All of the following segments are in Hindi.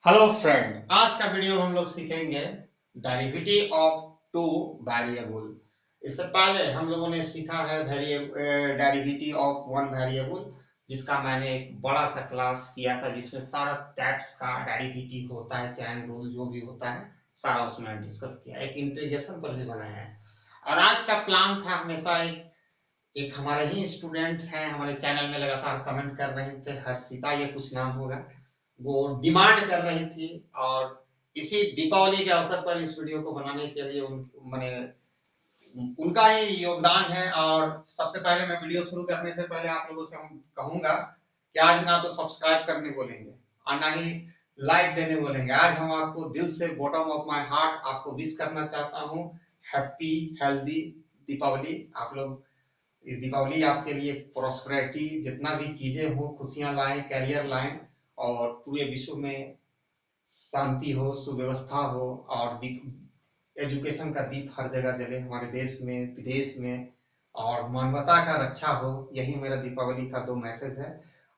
हेलो फ्रेंड, आज का वीडियो हम लोग सीखेंगे डेरिवेटिव ऑफ टू वेरिएबल। इससे पहले हम लोगों ने सीखा है डेरिवेटिव ऑफ वन वेरिएबल, जिसका मैंने एक बड़ा सा क्लास किया था, जिसमें सारा टाइप्स का डेरिवेटिव होता है, चैन रूल जो भी होता है सारा उसमें डिस्कस किया, एक इंटीग्रेशन पर भी बनाया है। और आज का प्लान था, हमेशा एक हमारे ही स्टूडेंट हैं, हमारे चैनल में लगातार कमेंट कर रहे थे, हर्षिता ये कुछ नाम होगा, वो डिमांड कर रही थी। और इसी दीपावली के अवसर पर इस वीडियो को बनाने के लिए मैंने उनका ही योगदान है। और सबसे पहले मैं वीडियो शुरू करने से पहले आप लोगों से हम कहूंगा कि आज ना तो सब्सक्राइब करने बोलेंगे और ना ही लाइक देने बोलेंगे। आज हम आपको दिल से, बॉटम ऑफ माय हार्ट, आपको विश करना चाहता हूँ हैप्पी हेल्दी दीपावली। आप लोग दीपावली आपके लिए प्रोस्पेरिटी, जितना भी चीजें हो, खुशियां लाएं, कैरियर लाएं और पूरे विश्व में शांति हो, सुव्यवस्था हो और एजुकेशन का दीप हर जगह जले, हमारे देश में, विदेश में, और मानवता का रक्षा हो। यही मेरा दीपावली का दो मैसेज है।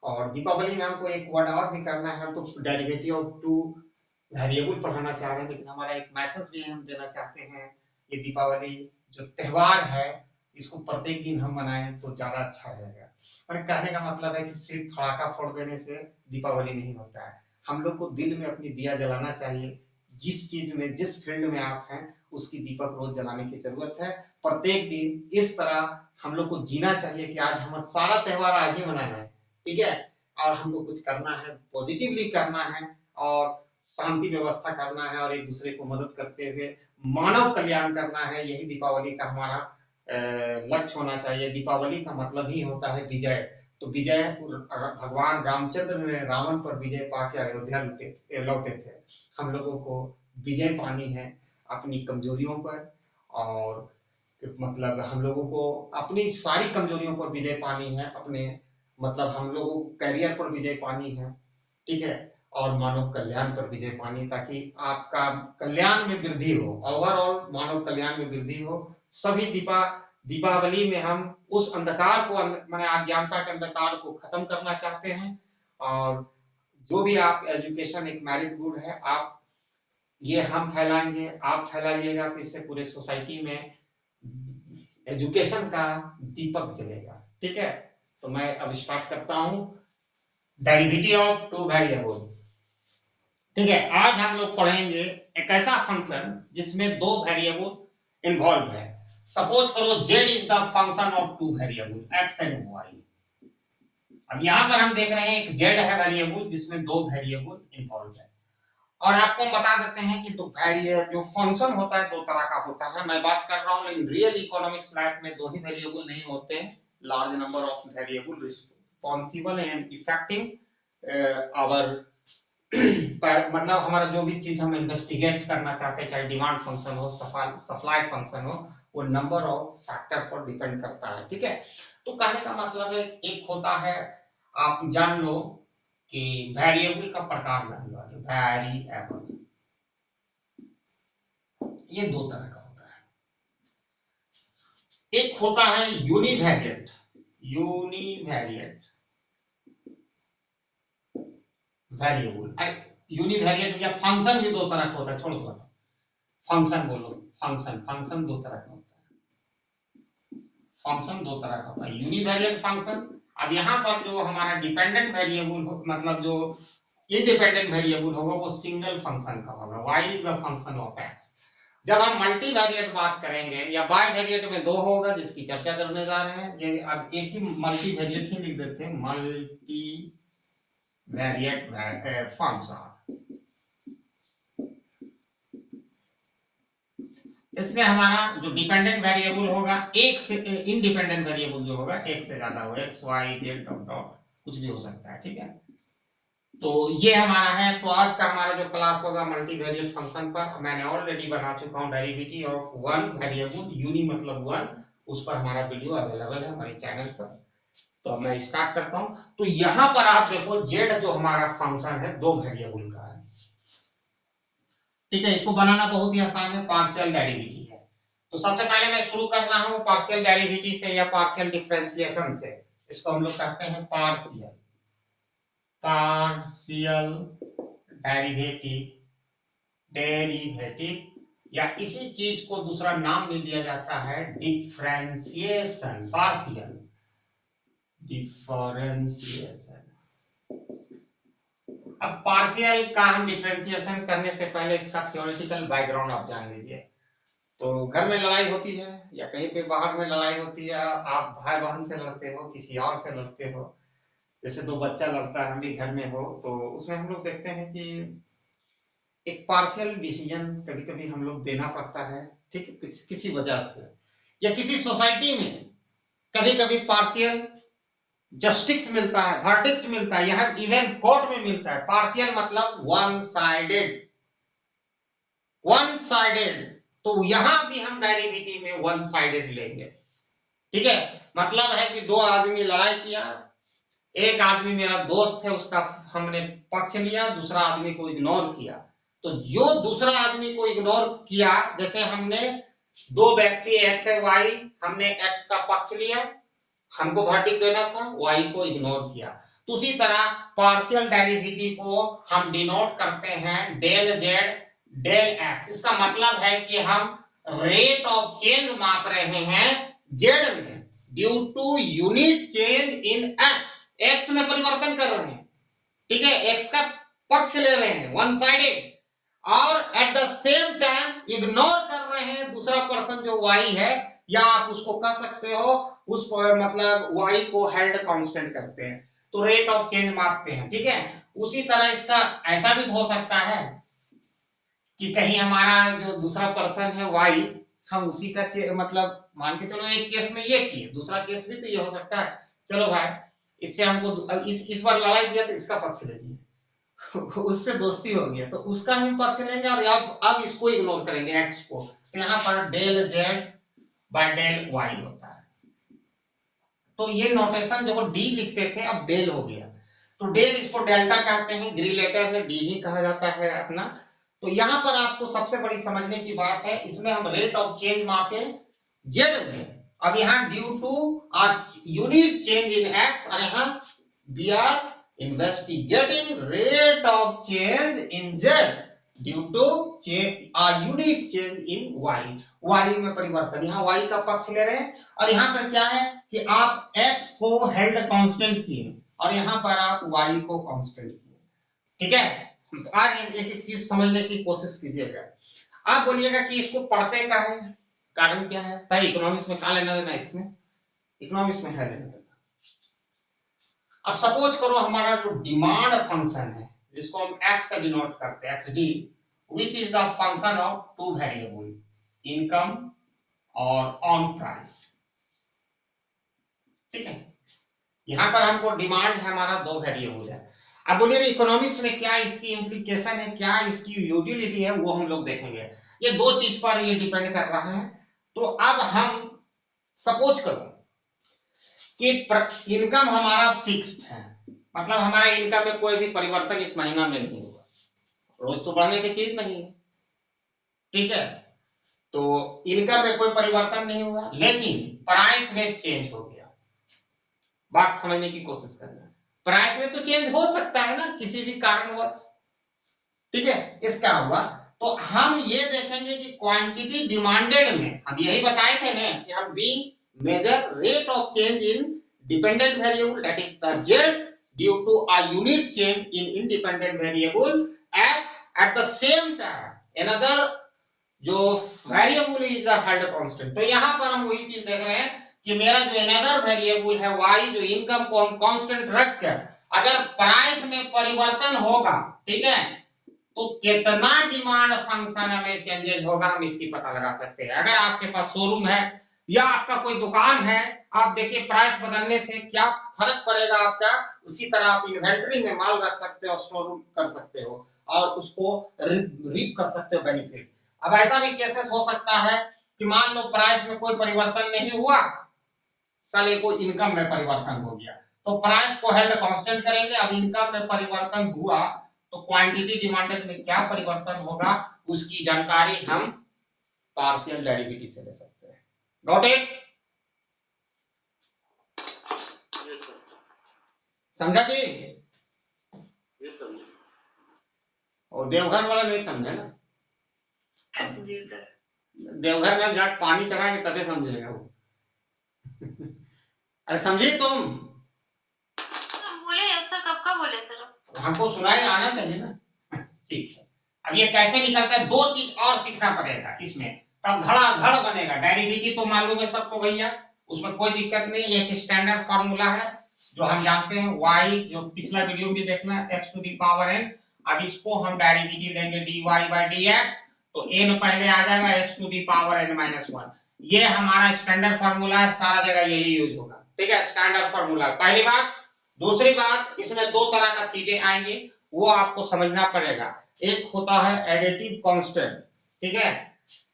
और दीपावली में हमको एक वर्ड और भी करना है, तो डेरिवेटिव ऑफ टू वेरिएबल पढ़ाना चाह रहे हैं, लेकिन हमारा एक मैसेज भी हम देना चाहते हैं। ये दीपावली जो त्योहार है, इसको प्रत्येक दिन हम मनाएं तो ज्यादा अच्छा रहेगा। और कहने का मतलब है कि सिर्फ पटाखा फोड़ देने से दीपावली नहीं होता है। हम लोग को दिल में अपनी दिया जलाना चाहिए। जिस चीज में, जिस फील्ड में आप हैं, उसकी दीपक रोज जलाने की जरूरत है। प्रत्येक दिन इस तरह हम लोग को जीना चाहिए कि आज हम सारा त्योहार आज ही मनाना है, ठीक है। और हमको कुछ करना है, पॉजिटिवली करना है और शांति व्यवस्था करना है और एक दूसरे को मदद करते हुए मानव कल्याण करना है। यही दीपावली का हमारा लक्ष्य होना चाहिए। दीपावली का मतलब ही होता है विजय। तो विजय, भगवान रामचंद्र ने रावण पर विजय पाके अयोध्या लौटे थे। हम लोगों को विजय पानी है अपनी कमजोरियों पर, और मतलब हम लोगों को अपनी सारी कमजोरियों पर विजय पानी है, अपने मतलब हम लोगों को करियर पर विजय पानी है, ठीक है। और मानव कल्याण पर विजय पानी, ताकि आपका कल्याण में वृद्धि हो, ओवरऑल मानव कल्याण में वृद्धि हो। सभी दीपावली में हम उस अंधकार को, माने अज्ञानता के अंधकार को खत्म करना चाहते हैं। और जो भी आप एजुकेशन एक मैरिट गुड है, आप ये हम फैलाएंगे, आप फैलाइएगा, तो इससे पूरे सोसाइटी में एजुकेशन का दीपक जलेगा, ठीक है। तो मैं अब स्टार्ट करता हूं डेरिवेटिव ऑफ टू वेरिएबल, ठीक है। आज हम लोग पढ़ेंगे एक ऐसा फंक्शन जिसमें दो वेरिएबल इन्वॉल्व है। सपोज करो z is the function of two variable x and y। अब यहां पर हम देख रहे हैं एक z है वेरिएबल जिसमें दो वेरिएबल इन्वॉल्व है। और आपको हम बता देते हैं कि जो फंक्शन होता है दो तरह का होता है। मैं बात कर रहा हूं इन रियल इकोनॉमिक्स लाइफ में दो ही वेरिएबल नहीं होते, large number of variable responsible and effective our मतलब हमारा जो भी चीज हम इन्वेस्टिगेट करना चाहते हैं, चाहे डिमांड फंक्शन हो, सप्लाई फंक्शन हो, वो नंबर ऑफ फैक्टर पर डिपेंड करता है, ठीक है। तो कहने का मतलब है, एक होता है, आप जान लो कि वेरिएबल का प्रकार जान लो, वेरिएबल ये दो तरह का होता है। एक होता है यूनिवेरिएट, यूनिवेरिएट वेरिएबल। यूनिवेरिएट या फंक्शन भी दो तरह का होता है, छोड़ दो फंक्शन, बोलो फंक्शन। फंक्शन दो तरह का होता है, फंक्शन दो तरह का होता है, यूनिवेरिएट फंक्शन। अब यहाँ पर जो हमारा डिपेंडेंट वेरिएबल हो, मतलब जो इंडिपेंडेंट वेरिएबल होगा, वो सिंगल फंक्शन का होगा, y is the function of x। जब हम मल्टी वेरिएट बात करेंगे या बाई वेरिएट में दो होगा, जिसकी चर्चा करने जा रहे हैं, ये अब एक ही मल्टी वेरिएट ही लिख देते हैं, मल्टी वेरिएट फंक्शन। इसमें हमारा जो डिपेंडेंट वेरिएबल होगा, एक से इंडिपेंडेंट वेरिएबल जो होगा एक से ज्यादा होगा, X Y Z dot dot कुछ भी हो सकता है, ठीक है। तो ये हमारा है। तो आज का हमारा जो क्लास होगा मल्टीवेरिएट फंक्शन पर, मैंने ऑलरेडी बना चुका हूँ derivative of one variable, uni मतलब वन, उस पर हमारा वीडियो अवेलेबल है हमारे चैनल पर। तो मैं स्टार्ट करता हूँ। तो यहाँ पर आप देखो जेड जो हमारा फंक्शन है दो वेरिएबल का है, ठीक है। इसको बनाना बहुत ही आसान है, पार्शियल डेरिवेटिव है। तो सबसे पहले मैं शुरू कर रहा हूँ पार्शियल डेरिवेटिव से या पार्शियल डिफरेंशिएशन से। इसको हम लोग कहते हैं पार्शियल डेरिवेटिव या इसी चीज को दूसरा नाम भी दिया जाता है डिफरेंशिएशन, पार्शियल डिफरेंशिएशन। अब पार्शियल का हम डिफरेंशिएशन करने से पहले इसका थ्योरेटिकल बैकग्राउंड आप जान लीजिए। तो घर में लड़ाई होती है या कहीं पे बाहर में लड़ाई होती है, आप भाई बहन से लड़ते हो, किसी और से लड़ते हो, जैसे दो बच्चा लड़ता है, हम भी घर में हो, तो उसमें हम लोग देखते हैं कि एक पार्शियल डिसीजन कभी कभी हम लोग देना पड़ता है, ठीक है, किसी वजह से, या किसी सोसाइटी में कभी कभी पार्शियल जस्टिस मिलता है, वर्डिक्ट मिलता है, यह इवन कोर्ट में मिलता है। पार्शियल मतलब वन साइडेड, वन साइडेड। तो यहां भी हम डेरिवेटिव में वन साइडेड लेंगे, ठीक है। मतलब है कि दो आदमी लड़ाई किया, एक आदमी मेरा दोस्त है, उसका हमने पक्ष लिया, दूसरा आदमी को इग्नोर किया। तो जो दूसरा आदमी को इग्नोर किया, जैसे हमने दो व्यक्ति एक्स है वाई, हमने एक्स का पक्ष लिया, हमको वर्डिक्ट देना था, वाई को इग्नोर किया। तो उसी तरह पार्शियल डेरिवेटिव को हम डिनोट करते हैं डेल जेड डेल एक्स। इसका मतलब है कि हम रेट ऑफ चेंज माप रहे हैं जेड में due to unit change in X. X में परिवर्तन कर रहे हैं, ठीक है, एक्स का पक्ष ले रहे हैं वन साइडेड, और eight the same time ignore कर रहे हैं दूसरा पर्सन जो वाई है, या आप उसको कह सकते हो उस मतलब वाई को हेल्ड कांस्टेंट करते हैं, तो रेट ऑफ चेंज मापते हैं, ठीक है। उसी तरह इसका ऐसा भी हो सकता है कि कहीं हमारा जो दूसरा पर्सन है वाई, हम उसी का मतलब मान के चलो एक केस में ये किए, दूसरा केस भी तो ये हो सकता है, चलो भाई इससे हमको इस बार लड़ाई किया तो इसका पक्ष ले लिया उससे दोस्ती हो गया तो उसका हम पक्ष लेंगे, और अब इसको इग्नोर करेंगे एक्स को। तो यहाँ पर del Z by del Y होता है। तो ये नोटेशन जो डी लिखते थे अब डेल हो गया, तो डेल इसको डेल्टा कहते हैं, ग्रीलेटर है, डी ही कहा जाता है अपना। तो यहाँ पर आपको सबसे बड़ी समझने की बात है, इसमें हम रेट ऑफ चेंज मापे जेड में, अब यहाँ due to unit change in X, और यहाँ we are investigating rate of change in z due to unit change in y। y में परिवर्तन, यहाँ y का पक्ष ले रहे हैं, और यहाँ पर क्या है कि आप x को हेल्ड कांस्टेंट किए और यहाँ पर आप y को कांस्टेंट किए, ठीक है। आज एक एक चीज समझने की कोशिश कीजिएगा। आप बोलिएगा कि इसको पढ़ते का है, कारण क्या है भाई, इकोनॉमिक्स में क्या लेना देना, इसमें इकोनॉमिक्स में है लेना देना। अब सपोज करो हमारा जो डिमांड फंक्शन है जिसको हम x से डिनोट करते हैं, xd, which is the function of two variable, income और ऑन प्राइस, ठीक है। यहाँ पर हमको डिमांड है, हमारा दो वेरिएबल है। अब बोलिए इकोनॉमिक्स में क्या इसकी इम्प्लीकेशन है, क्या इसकी यूटिलिटी है, वो हम लोग देखेंगे। ये दो चीज पर ये डिपेंड कर रहा है। तो अब हम सपोज करो कि इनकम हमारा फिक्स्ड है, मतलब हमारा इनकम में कोई भी परिवर्तन इस महीना में नहीं होगा, रोज तो बढ़ने की चीज नहीं है, ठीक है। तो इनकम में कोई परिवर्तन नहीं हुआ, लेकिन प्राइस में चेंज हो गया। बात समझने की कोशिश करना, प्राइस में तो चेंज हो सकता है ना किसी भी कारणवश, ठीक है। इसका हुआ तो हम ये देखेंगे कि क्वांटिटी डिमांडेड में हम यही बताए थे ना कि हम बी measure rate of change in dependent variable, that is the Z, due to a unit change in independent variable x at the same time another जो variable is the held constant. तो यहाँ पर हम वही चीज देख रहे हैं कि मेरा जो अनदर वेरिएबल है y, जो इनकम को हम कांस्टेंट रख कर अगर प्राइस में परिवर्तन होगा, ठीक है, तो कितना डिमांड फंक्शन में चेंजेस होगा हम इसकी पता लगा सकते हैं। अगर आपके पास शोरूम है या आपका कोई दुकान है, आप देखिए प्राइस बदलने से क्या फर्क पड़ेगा आपका, उसी तरह आप इन्वेंट्री में माल रख सकते हो, स्टोर कर सकते हो और उसको रीप कर सकते हो बेनिफिट। अब ऐसा भी केसेस हो सकता है कि मान लो प्राइस में कोई परिवर्तन नहीं हुआ, साले को इनकम में परिवर्तन हो गया, तो प्राइस को हेल्ड कांस्टेंट करेंगे। अब इनकम में परिवर्तन हुआ तो क्वांटिटी डिमांडेड में क्या परिवर्तन होगा उसकी जानकारी हम पार्शियल डेरिवेटिव से ले सकते हैं। Got it? समझा जी? और देवघर वाला नहीं समझे ना, जी सर। देवघर में जाके पानी चढ़ा के तभी समझेगा वो। अरे समझी तुम? बोले सर, कब का बोले सर? हमको सुनाई आना चाहिए ना। ठीक है, अब ये कैसे निकलता है, दो चीज और सीखना पड़ेगा इसमें, तब धड़ाधड़ बनेगा। डेरिवेटिव तो मालूम है सबको भैया, उसमें कोई दिक्कत नहीं, एक स्टैंडर्ड फॉर्मूला है जो हम जानते हैं, y जो पिछला वीडियो में भी देखना, x to the power n। अब इसको हम डेरिवेटिव लेंगे dy बाय dx, तो n पहले आ जाएगा x to the power n minus 1। ये हमारा स्टैंडर्ड फॉर्मूला है, सारा जगह यही यूज होगा, ठीक है, स्टैंडर्ड फॉर्मूला। पहली बात। दूसरी बात, इसमें दो तरह का चीजें आएंगी, वो आपको समझना पड़ेगा। एक होता है एडिटिव कांस्टेंट, ठीक है,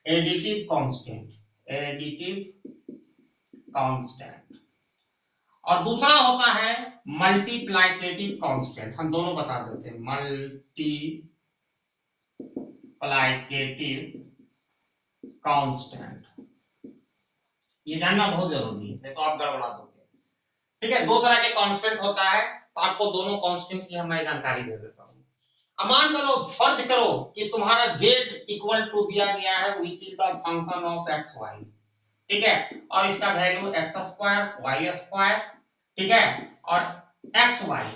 एडिटिव कांस्टेंट, एडिटिव कांस्टेंट, और दूसरा होता है मल्टीप्लाइकेटिव कांस्टेंट। हम दोनों बता देते हैं, मल्टीप्लाइकेटिव कांस्टेंट, ये जानना बहुत जरूरी है, नहीं तो आप गड़बड़ा दोगे, ठीक है। दो तरह के कांस्टेंट होता है, तो आपको दोनों कांस्टेंट की मैं जानकारी दे देता हूं। अब मान करो, फर्ज करो कि तुम्हारा z इक्वल टू दिया गया है which is the function of X Y, ठीक है, और इसका value X square Y square, ठीक है, और एक्स वाई,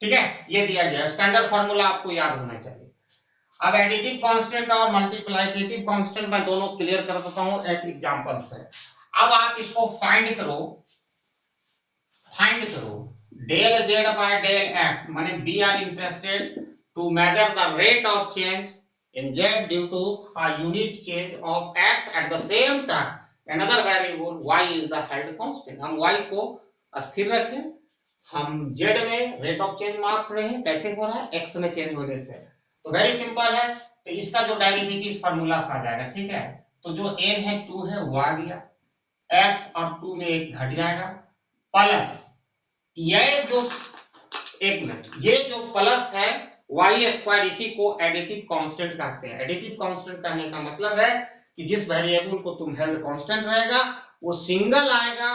ठीक है, ये दिया गया। स्टैंडर्ड फॉर्मूला आपको याद होना चाहिए। अब एडिटिव कांस्टेंट और मल्टीप्लाइकेटिव कांस्टेंट मैं दोनों क्लियर कर देता हूं एक एग्जांपल से। अब आप इसको फाइंड करो, del z by del x, माने we are interested to measure the rate of change in z due to a unit change of x at the same time another variable y is the held constant। हम y को स्थिर रखें, हम z में रेट ऑफ चेंज माप रहे हैं, कैसे हो रहा है, x में चेंज होने से। तो वेरी सिंपल है, तो इसका जो डेरिवेटिव फार्मूला आ जाएगा, ठीक है। तो जो n है 2 है वो आ गया, x और 2 में एक घट जाएगा, प्लस ये जो, एक मिनट, ये जो प्लस है वाई स्क्वायर, इसी को एडिटिव कांस्टेंट कहते हैं। एडिटिव कांस्टेंट कहने का मतलब है कि जिस वेरिएबल को तुम हेल्ड कांस्टेंट रहेगा वो सिंगल आएगा,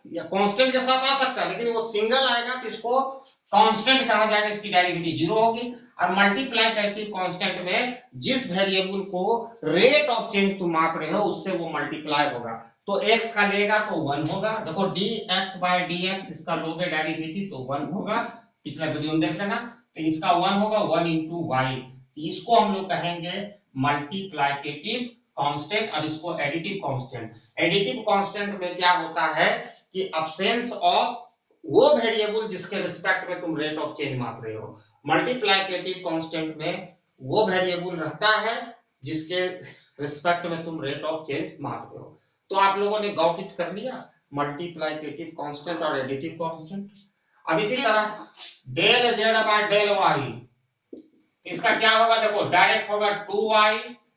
या कांस्टेंट के साथ आ सकता है, लेकिन वो सिंगल आएगा तो इसको कांस्टेंट कहा जाएगा, इसकी डेरिवेटिव जीरो होगी। और मल्टीप्लाइकेटिव कांस्टेंट में जिस वेरिएबल को रेट ऑफ चेंज तुम माप रहे हो उससे वो मल्टीप्लाई होगा, तो x का लेगा तो 1 होगा। देखो dx by dx, इसका लोगे डेरिवेटिव तो 1 होगा, पिछला वीडियो में देख लेना। तो इसका 1 होगा 1 into y, इसको हम लोग कहेंगे मल्टीप्लाइकेटिव कांस्टेंट, और इसको एडिटिव कांस्टेंट। एडिटिव कांस्टेंट में क्या होता है कि अब्सेंस ऑफ वो वेरिएबल जिसके रिस्पेक्ट में तुम रेट ऑफ चेंज माप रहे हो। मल्टीप्लाइकेटिव कांस्टेंट में वो वेरिएबल रहता है जिसके रिस्पेक्ट में तुम रेट ऑफ चेंज माप रहे हो। तो आप लोगों ने गौठित कर लिया मल्टीप्लाइकेटिव कांस्टेंट और एडिटिव कांस्टेंट। अब इसी तरह del z by del y, इसका क्या होगा, देखो डायरेक्ट होगा 2y,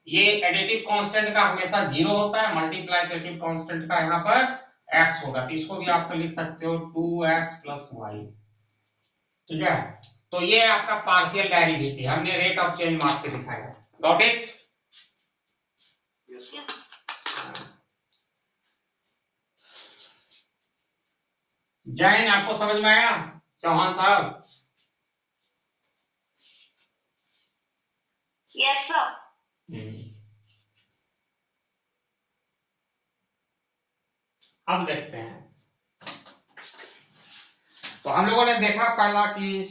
ये एडिटिव कांस्टेंट का हमेशा 0 होता है, मल्टीप्लाइकेटिव कांस्टेंट का यहाँ पर x होगा, तो इसको भी आप लिख सकते हो 2x प्लस y, ठीक है। तो ये आपका पार्शियल डेरिवेटिव हमने रेट ऑफ चेंज माप के दिखाया, गॉट इट। जैन आपको समझ में आया चौहान साहब? Yes sir. अब देखते हैं, तो हम लोगों ने देखा पहला कि,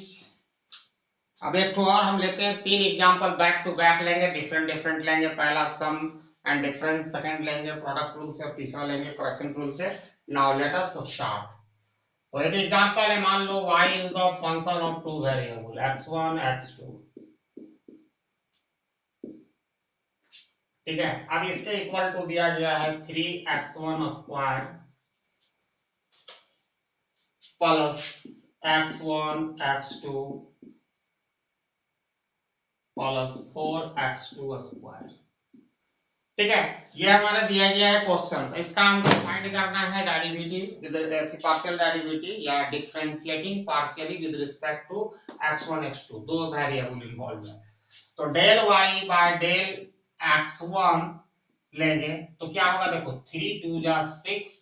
अब एक तो और हम लेते हैं, 3 एग्जांपल बैक टू बैक लेंगे, डिफरेंट लेंगे। पहला सम एंड डिफरेंस, सेकंड लेंगे प्रोडक्ट रूल से, और तीसरा लेंगे क्वेश्चन रूल से। Now let us start. तो एक एग्जांपल है, मान लो y is the function of two variable x1 x2, ठीक है। अब इसके इक्वल टू दिया गया है 3x1 square plus x1 x2 plus 4x2 square, ठीक है। ये हमारा दिया गया है क्वेश्चन। इसका हमको फाइंड करना है डेरिवेटिव विद पार्शियल डेरिवेटिव या differentiating partially with respect to x1 x2, दो वेरिएबल इन्वॉल्व है। तो del y by del x1 लेंगे तो क्या होगा, देखो 3 2 जा 6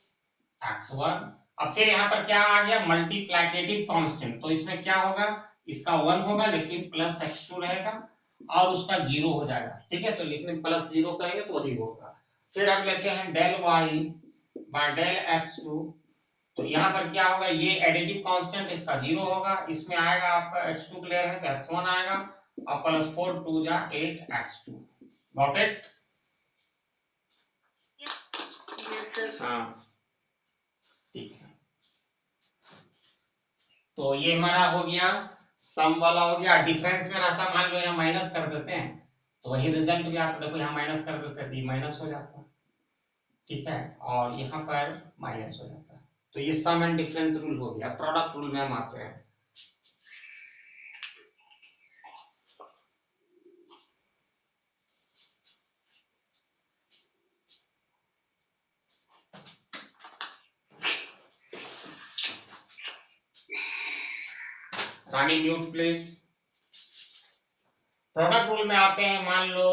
x1। अब फिर यहाँ पर क्या आ गया, मल्टीप्लाइकेटिव कांस्टेंट, तो इसमें क्या होगा, इसका 1 होगा लेकिन प्लस x2 रहेगा। और उसका 0 हो जाएगा, ठीक है। तो लिखने प्लस 0 करेंगे तो वही होगा। फिर अब लेते हैं del Y by del X two. तो यहाँ पर क्या होगा, ये एडिटिव कांस्टेंट इसका 0 होगा, इसमें आएगा आपका x2 क्लियर है तो x1 आएगा और प्लस 4 2 जा 8 x2। Got it? Yes sir. हाँ ठीक है। तो ये हमारा हो गया सम वाला हो गया। डिफरेंस में रहता मान लो यहाँ माइनस कर देते हैं तो वही रिजल्ट भी आता। देखो यहाँ माइनस कर देते हैं तो ये माइनस हो जाता, ठीक है, और यहाँ पर माइनस हो जाता है। तो ये सम एंड डिफरेंस रूल हो गया। प्रोडक्ट रूल में हम आते हैं। रानी म्यूट प्लीज। प्रोडक्ट रूल में आते हैं। मान लो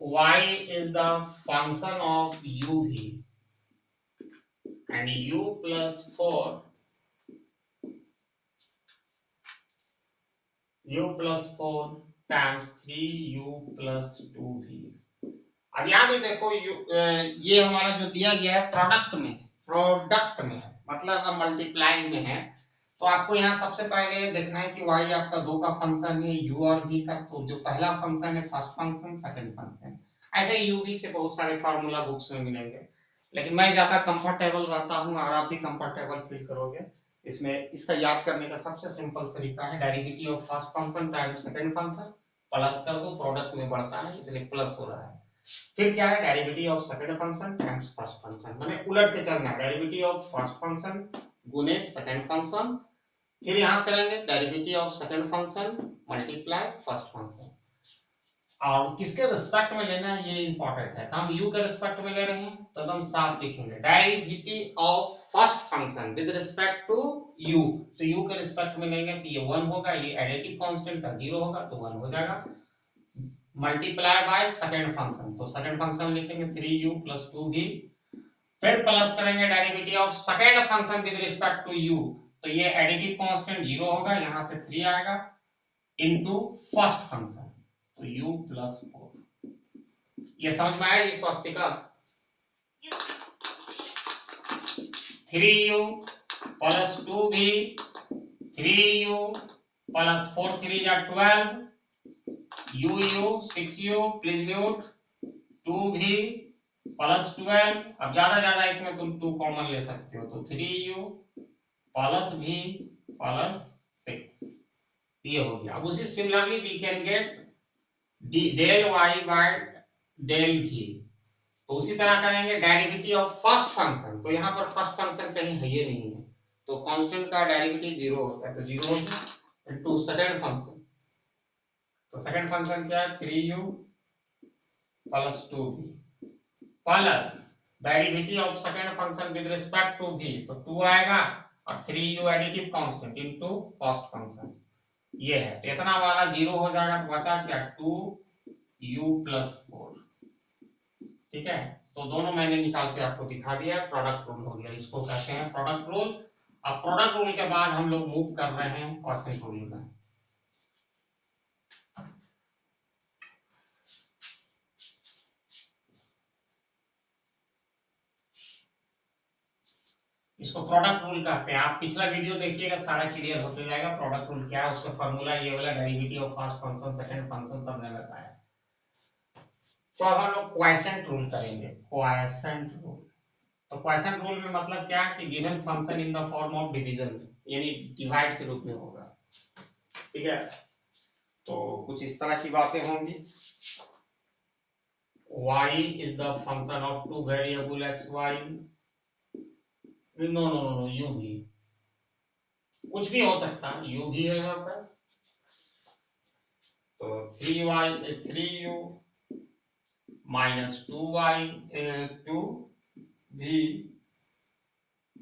y is the function of u भी and u plus 4 times 3u plus 2v। अब यहाँ भी देखो ये हमारा जो दिया गया है प्रोडक्ट में है, मतलब मल्टीप्लाइंग में है। तो आपको यहाँ सबसे पहले देखना है कि y आपका दो का फंक्शन है u और v का। तो जो पहला फंक्शन है फर्स्ट फंक्शन, सेकंड फंक्शन। ऐसे ही u v से बहुत सारे फार्मूला बुक्स में मिलेंगे, लेकिन मैं ज्यादा कंफर्टेबल रहता हूँ और आप भी कंफर्टेबल फील करोगे इसमें। इसका याद करने का सबसे सिंपल तरीका है derivative of first function times second function, plus कर दो, प्रोडक्ट में बढ़ता है इसलिए प्लस हो रहा है। फिर क्या है, derivative of second function times first function, माने उलट के चलना, डेरिवेटिव ऑफ फर्स्ट फंक्शन गुने सेकंड फंक्शन। फिर यहां करेंगे derivative of second function multiply first function. और किसके रिस्पेक्ट में लेना है ये इंपॉर्टेंट है। तो हम u के रिस्पेक्ट में ले रहे हैं तो एकदम साफ लिखेंगे derivative of first function with respect to u। तो u के रिस्पेक्ट में लेंगे तो ये 1 होगा, ये एडिटिव कांस्टेंट का 0 होगा तो 1 हो जाएगा, मल्टीप्लाई बाय सेकंड फंक्शन। तो सेकंड फंक्शन लिखेंगे 3u प्लस 2v। फिर प्लस करेंगे derivative of second function with respect to u। तो ये एडिटिव कांस्टेंट 0 होगा, यहां से 3 आएगा इनटू फर्स्ट फंक्शन तो u प्लस 4। ये समझ में आया ये Swastika? 3u plus 2v 3u plus 4 3 या 12 u 6u please mute 2v plus 12। अब ज्यादा इसमें तुम 2 कॉमन ले सकते हो तो 3u प्लस v प्लस 6 ये हो गया। अब उसी similarly we can get del y by del v। तो उसी तरह करेंगे डेरिवेटिव ऑफ फर्स्ट फंक्शन। तो यहाँ पर फर्स्ट फंक्शन कहीं है ये नहीं है तो कांस्टेंट का डेरिवेटिव 0 होता है तो 0 हो गया इनटू सेकंड फंक्शन। तो सेकंड फंक्शन क्या है 3u plus 2v plus derivative of second function with respect to v तो 2 आएगा और 3u additive constant into first function ये है। तो इतना वाला 0 हो जाएगा तो बचा क्या 2u प्लस 4, ठीक है। तो दोनों मैंने निकाल के आपको दिखा दिया, प्रोडक्ट रूल हो गया, इसको कहते हैं प्रोडक्ट रूल। अब प्रोडक्ट रूल के बाद हम लोग मूव कर रहे हैं क्वोशिएंट रूल में। इसको प्रोडक्ट रूल कहते हैं। आप पिछला वीडियो देखिएगा सारा क्लियर होते जाएगा प्रोडक्ट रूल क्या है, उसका फॉर्मूला ये वाला derivative of first function second function सब मैंने बताया। तो अब हम लोग क्वोशिएंट रूल करेंगे, क्वोशिएंट रूल। तो क्वोशिएंट रूल में मतलब क्या है कि given function in the form of division यानी डिवाइड के रूप में होगा, ठीक है। तो कुछ इस तरह की बातें होंगी, y is the function of two variable x y, no u भी, कुछ भी हो सकता है, u भी है यहाँ पर। तो 3u minus 2v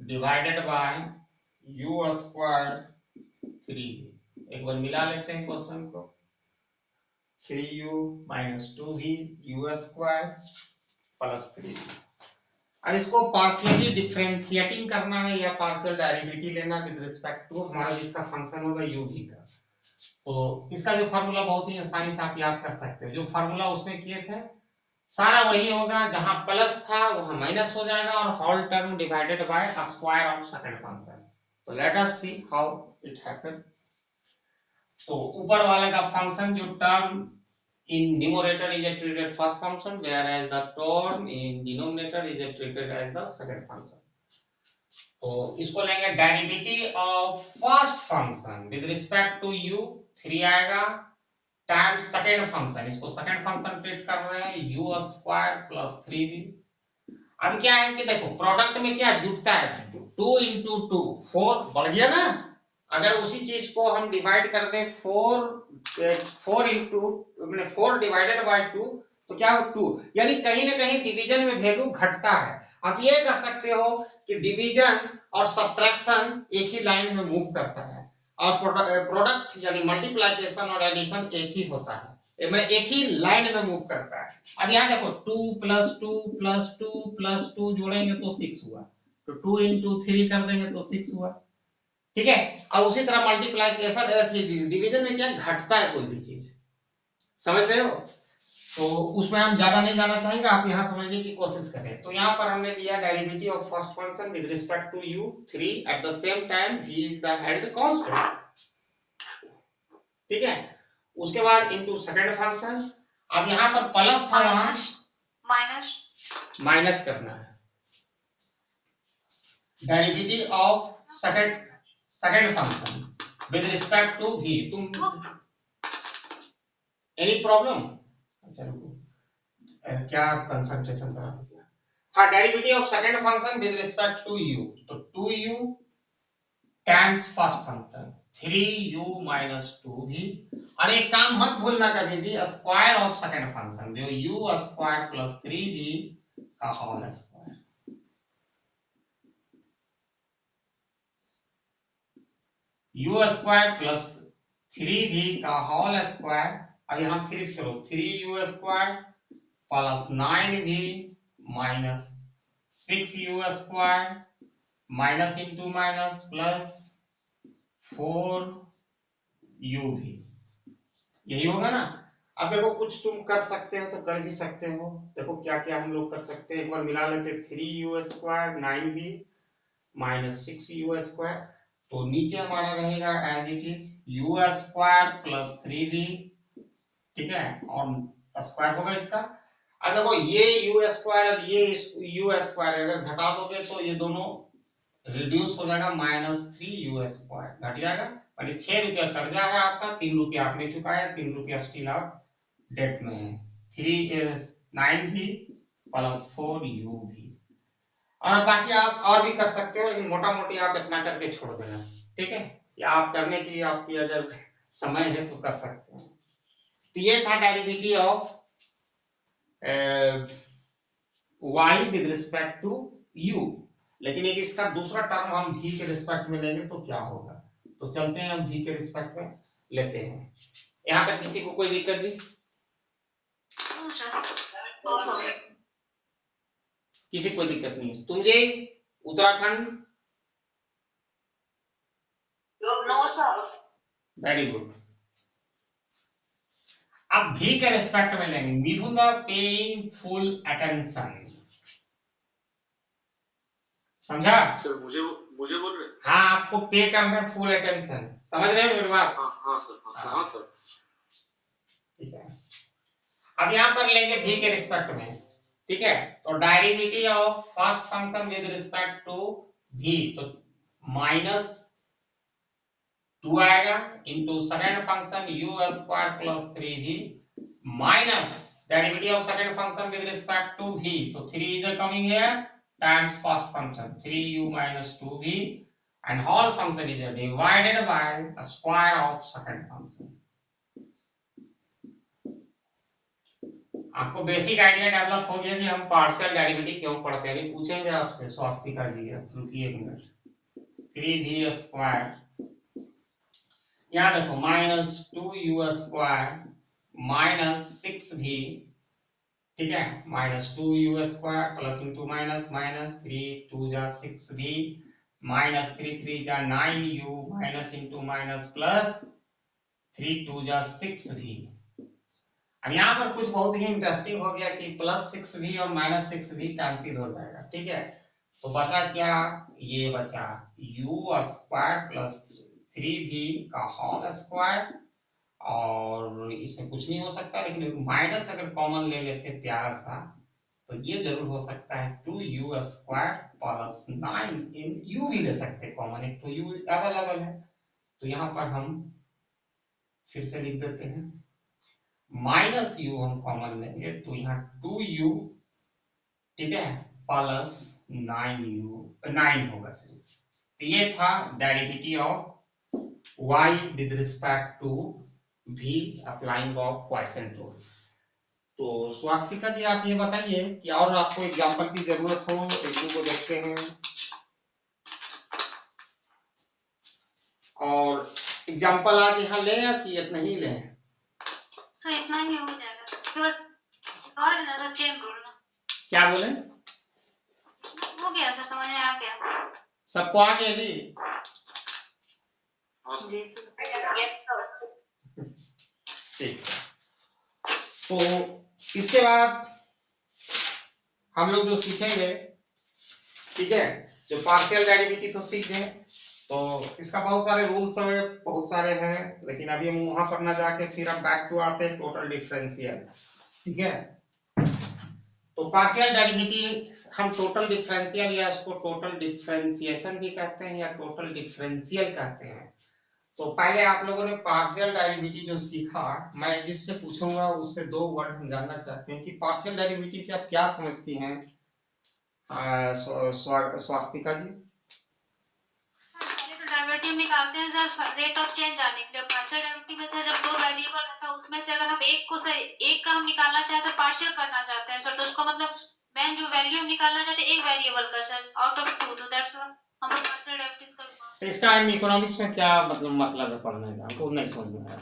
divided by u square 3v। एक बार मिला लेते हैं क्वेश्चन को, 3u minus 2v u square plus 3v। अब इसको पार्शियली डिफरेंशिएटिंग करना है या पार्शियल डेरिवेटिव लेना विद रिस्पेक्ट टू हमारा जिसका फंक्शन होगा u v का। तो इसका भी फार्मूला बहुत ही आसानी से आप याद कर सकते हो। जो फार्मूला उसमें किए थे सारा वही होगा, जहां प्लस था वहां माइनस हो जाएगा और whole term divided by square of second function. तो let us see how it happen. तो ऊपर वाले का फंक्शन जो term in numerator is treated first function, whereas the term in denominator is treated as the second function. तो इसको लेंगे derivative of first function with respect to u, 3 आएगा टाइम्स सेकंड फंक्शन, इसको सेकंड फंक्शन ट्रीट कर रहे हैं u स्क्वायर प्लस 3v। अब क्या है कि देखो प्रोडक्ट में क्या जुटता है, 2 into 2 4 बढ़ गया ना। अगर उसी चीज को हम डिवाइड कर दें 4 into 4 डिवाइडेड बाय 2 तो क्या हो 2, यानी कहीं ना कहीं डिवीजन में वैल्यू घटता है। आप ये कह सकते हो कि डिवीजन और सब्ट्रैक्शन एक ही लाइन में मूव करता है और प्रोडक्ट यानी मल्टीप्लिकेशन और एडिशन एक ही होता है, एक ही लाइन में मूव करता है। अब यहाँ देखो 2 + 2 + 2 + 2 जोड़ेंगे तो 6 हुआ, तो 2 into 3 कर देंगे तो 6 हुआ, ठीक है। और उसी तरह मल्टीप्लिकेशन डिवीजन में क्या घटता है कोई भी चीज, समझ रहे हो। तो उसमें हम ज्यादा नहीं जाना चाहेंगे, आप यहाँ समझने की कोशिश करें। तो यहाँ पर हमने लिया derivative of first function with respect to u 3 at the same time v is the held constant, ठीक है। उसके बाद इनटू सेकंड फंक्शन, अब यहाँ पर प्लस था वहां माइनस करना है। Derivative of second function with respect to v, तुम एनी प्रॉब्लम? अच्छा रुको, क्या कंसंट्रेशन खराब हो गया। हाँ, derivative of second function with respect to u, तो 2u times first function 3u - 2v। और एक काम मत भूलना कभी भी, स्क्वायर ऑफ सेकंड फंक्शन जो u स्क्वायर प्लस 3v का whole square, u square plus 3v का होल स्क्वायर। अब यहाँ 3 करो, 3u square plus 9v minus 6u square minus into minus plus 4uv, यही होगा ना। अब देखो कुछ तुम कर सकते हो तो कर भी सकते हो, देखो क्या क्या हम लोग कर सकते हैं, एक बार मिला लेते, 3u square 9v minus 6u square, तो नीचे हमारा रहेगा as it is u square plus 3v, ठीक है, और स्क्वायर होगा इसका। अब देखो ये u स्क्वायर और ये u स्क्वायर अगर घटा दोगे तो ये दोनों रिड्यूस हो जाएगा, -3u स्क्वायर घट जाएगा, यानी 6 रुपया कर्जा है आपका, 3 रुपया आपने चुकाया, 3 रुपया स्टिल आप डेट में है। 9v प्लस 4uv, और बाकी आप और भी कर सकते हो, लेकिन मोटा मोटी आप इतना करके छोड़ देना, ठीक है। या आप करने की आपकी अगर समय है तो कर सकते हैं। तो ये था derivative of y with respect to u, लेकिन एक इसका दूसरा टर्म हम v के रिस्पेक्ट में लेंगे तो क्या होगा। तो चलते हैं हम v के रिस्पेक्ट में लेते हैं। यहाँ तक किसी को कोई दिक्कत नहीं? किसी को दिक्कत नहीं? तुम जी उत्तराखंड, वेरी गुड। अब v के रिस्पेक्ट में लेंगे, मिथुन द पेइंग फुल अटेंशन, समझा? सर मुझे बोल रहे? हाँ, आपको पे करना है फुल अटेंशन, समझ रहे हो मेरी बात? हाँ सर। ठीक है, अब यहाँ पर लेंगे v के रिस्पेक्ट में, ठीक है। तो derivative of first function with respect to v, तो -2 आएगा into second function u square plus 3v minus derivative of second function with respect to v, तो 3 is coming here times first function 3u - 2v and whole function is divided by a square of second function। आपको बेसिक आइडिया डेवलप हो गया कि हम पार्शियल डेरिवेटिव क्यों पढ़ते हैं। अभी पूछेंगे आपसे स्वास्तिका जी, रुकिए एक मिनट। 3v स्क्वायर, यहाँ देखो -2u स्क्वायर माइनस 6v, ठीक है, -2u square plus into minus minus 3 2 जा 6v माइनस 3 3 जा 9u minus into minus plus 3 2 जा 6v। अब यहाँ पर कुछ बहुत ही इंटरेस्टिंग हो गया कि प्लस 6v और माइनस 6v कैंसिल हो जाएगा, ठीक है। तो बचा क्या, ये बचा u स्क्वायर प्लस 3v का होल स्क्वायर, और इसमें कुछ नहीं हो सकता, लेकिन माइनस अगर कॉमन ले लेते प्यारा सा तो ये जरूर हो सकता है 2u स्क्वायर प्लस 9, इन u भी ले सकते हैं कॉमन, एक तो u अवेलेबल है। तो यहाँ पर हम फिर से लिख देते हैं, माइनस u हम कॉमन लेंगे तो यहाँ 2u, ठीक है, प्लस 9 होगा सिर्फ। तो ये था derivative of y with respect to v applying of quotient rule. तो स्वास्तिका जी आप ये बताइए कि और आपको एग्जांपल की जरूरत हो, एक को देखते हैं, और एग्जांपल आज यहाँ लें या कि इतना ही लें? सर इतना ही हो जाएगा सर, और ना तो चेन रूल ना। क्या बोले? हो गया सर, समझ में आ गया। सबको आ गया जी? ठीक। तो इसके बाद हम लोग जो सीखेंगे, ठीक है, जो पार्शियल डेरिवेटिव तो सीख गए, तो इसका बहुत सारे रूल्स है, बहुत सारे हैं, लेकिन अभी हम वहां पर ना जाके फिर हम बैक टू आते हैं टोटल डिफरेंशियल, ठीक है। तो पार्शियल डेरिवेटिव हम टोटल डिफरेंशियल या इसको टोटल डिफरेंशिएशन भी कहते हैं या टोटल डिफरेंशियल कहते हैं। तो पहले आप लोगों ने पार्शियल डेरिवेटिव जो सीखा, मैं जिससे पूछूंगा उससे दो वर्ड हम जानना चाहते हैं कि पार्शियल डेरिवेटिव से आप क्या समझती हैं, स्वास्तिका जी? डेरिवेटिव निकालते हैं सर रेट ऑफ चेंज जानने के लिए। पार्शियल डेरिवेटिव में सर जब दो वेरिएबल रहता है उसमें से अगर हम एक को सर एक का हम निकालना चाहते हैं, पार्शियल करना चाहते हैं सर, तो उसको मतलब मेन जो वैल्यू हम निकालना चाहते हैं एक वेरिएबल का सर आउट ऑफ 2, तो दैट्स हम लोग पार्शियल डेरिवेटिव्स का। तो इसका इकोनॉमिक्स में क्या मतलब है पढ़ने का, हमको नहीं समझ में आया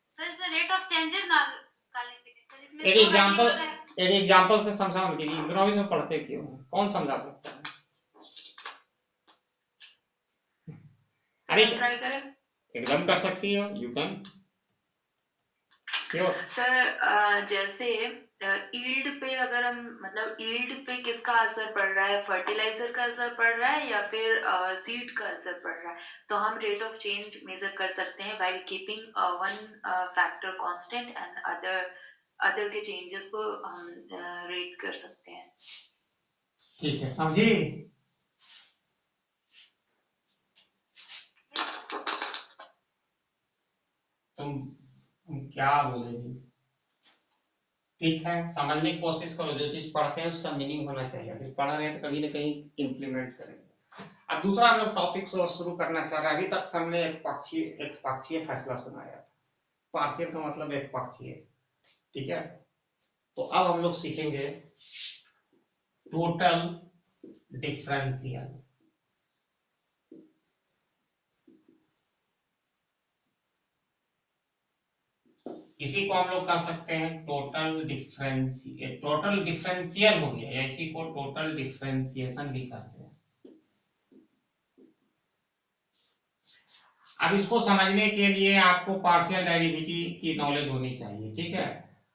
सर। इसमें रेट ऑफ चेंजेस ना निकालने के लिए सर, इसमें एक एग्जांपल से समझाओ कि इकोनॉमिक्स में पढ़ते क्यों, कौन समझा सकता है? अरे ट्राई करें। एकदम कर सकती हो, यू कैन श्योर सर। जैसे यील्ड पे अगर हम मतलब यील्ड पे किसका असर पड़ रहा है, फर्टिलाइजर का असर पड़ रहा है या फिर सीड का असर पड़ रहा है, तो हम रेट ऑफ चेंज मेजर कर सकते हैं while keeping one factor constant and other के चेंजेस को हम रेट कर सकते हैं। ठीक है, समझी? तुम क्या बोलेगी? ठीक है, समझने की कोशिश करो, जो चीज पढ़ते हैं उसका मीनिंग होना चाहिए, अगर पढ़ रहे हैं तो कभी ना कहीं इंप्लीमेंट करेंगे। अब दूसरा हम लोग टॉपिक शुरू करना चाह रहे हैं। अभी तक हमने एक पक्षीय फैसला सुनाया था, पार्शियल का मतलब एक पक्षीय, ठीक है। तो अब हम लोग सीखेंगे टोटल डिफरेंशियल। इसी को हम लोग कह सकते हैं टोटल डिफरेंशियल हो गया, या इसी को टोटल डिफरेंशिएशन भी कहते हैं। अब इसको समझने के लिए आपको पार्शियल डेरिवेटिव की नॉलेज होनी चाहिए, ठीक है।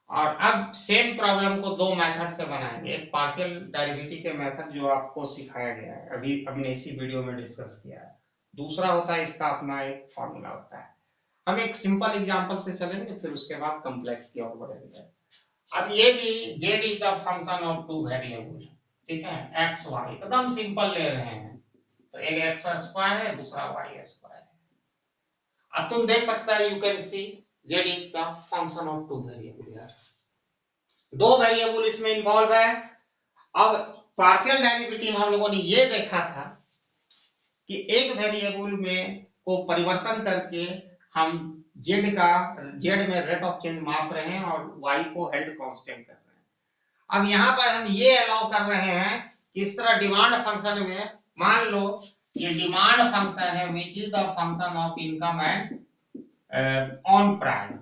और अब सेम प्रॉब्लम को दो मेथड से बनाएंगे। एक पार्शियल डेरिवेटिव के मेथड जो आपको सिखाया गया है, अभी हमने इसी वीडियो में डिस्कस किया है। दूसरा होता है इसका अपना एक फॉर्मूला होता है। हम एक सिंपल एग्जांपल से चलेंगे, फिर उसके बाद कॉम्प्लेक्स की ओर बढ़ेंगे। अब ये भी z is the function of two variable, ठीक है, x y एकदम सिंपल ले रहे हैं, तो एक x स्क्वायर है, दूसरा y स्क्वायर है। अब तुम देख सकता है, you can see z is the function of two variable, यार दो वेरिएबल इसमें इन्वॉल्व है। अब पार्शियल डेरिवेटिव हम लोगों ने ये देखा था कि एक वेरिएबल में को परिवर्तन करके हम z में रेट ऑफ चेंज माप रहे हैं और y को हेल्ड कांस्टेंट कर रहे हैं। अब यहाँ पर हम ये अलाउ कर रहे हैं कि इस तरह डिमांड फंक्शन में मान लो ये डिमांड फंक्शन है which is the function of income and on price.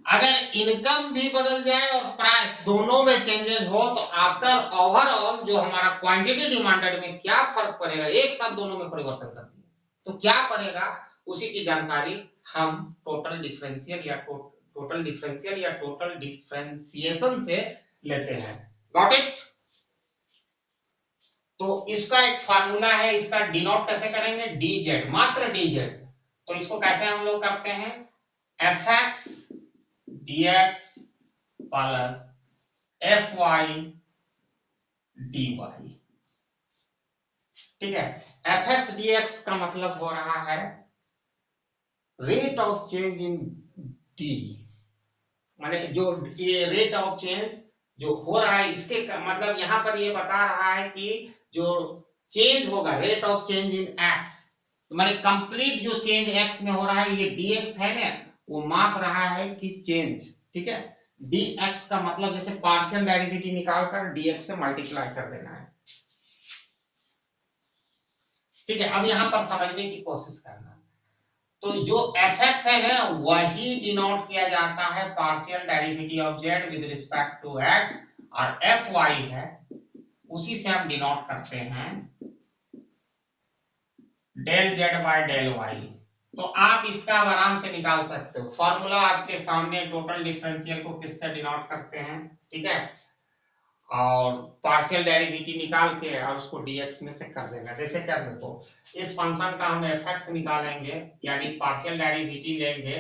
अगर इनकम भी बदल जाए और प्राइस दोनों में चेंजेस हो तो आफ्टर ओवरऑल जो हमारा क्वांटिटी डिमांडेड में क्या फर्क पड़ेगा, एक साथ दोनों में परिवर्तन कर दिया तो क्या पड़ेगा, उसी की जानकारी हम टोटल डिफरेंशियल या टोटल डिफरेंशिएशन से लेते हैं। Got it? तो इसका एक फार्मूला है, इसका डिनोट कैसे करेंगे? dz, मात्र dz। तो इसको कैसे हम लोग करते हैं? fx dx plus fy dy। ठीक है, fx dx का मतलब हो रहा है rate of change in D, माने जो ये रेट ऑफ चेंज जो हो रहा है, इसके मतलब यहां पर ये बता रहा है कि जो चेंज होगा rate of change in x, माने कंप्लीट जो चेंज एक्स में हो रहा है, ये dx है ना, वो माप रहा है कि चेंज। ठीक है, dx का मतलब जैसे पार्शियल डेरिवेटिव निकालकर dx से मल्टीप्लाई कर देना है। ठीक है, अब यहां पर समझने की कोशिश करना। तो जो fx है ना, वही डिनोट किया जाता है partial derivative of z with respect to x, और fy है उसी से हम डिनोट करते हैं del z by del y। तो आप इसका आराम से निकाल सकते हो, फॉर्मूला आपके सामने, टोटल डिफरेंशियल को किससे डिनोट करते हैं। ठीक है, और पार्शियल डेरिवेटिव निकाल के और उसको dx में से कर देना। जैसे कर देखो, इस फंक्शन का हम fx निकालेंगे, यानी पार्शियल डेरिवेटिव लेंगे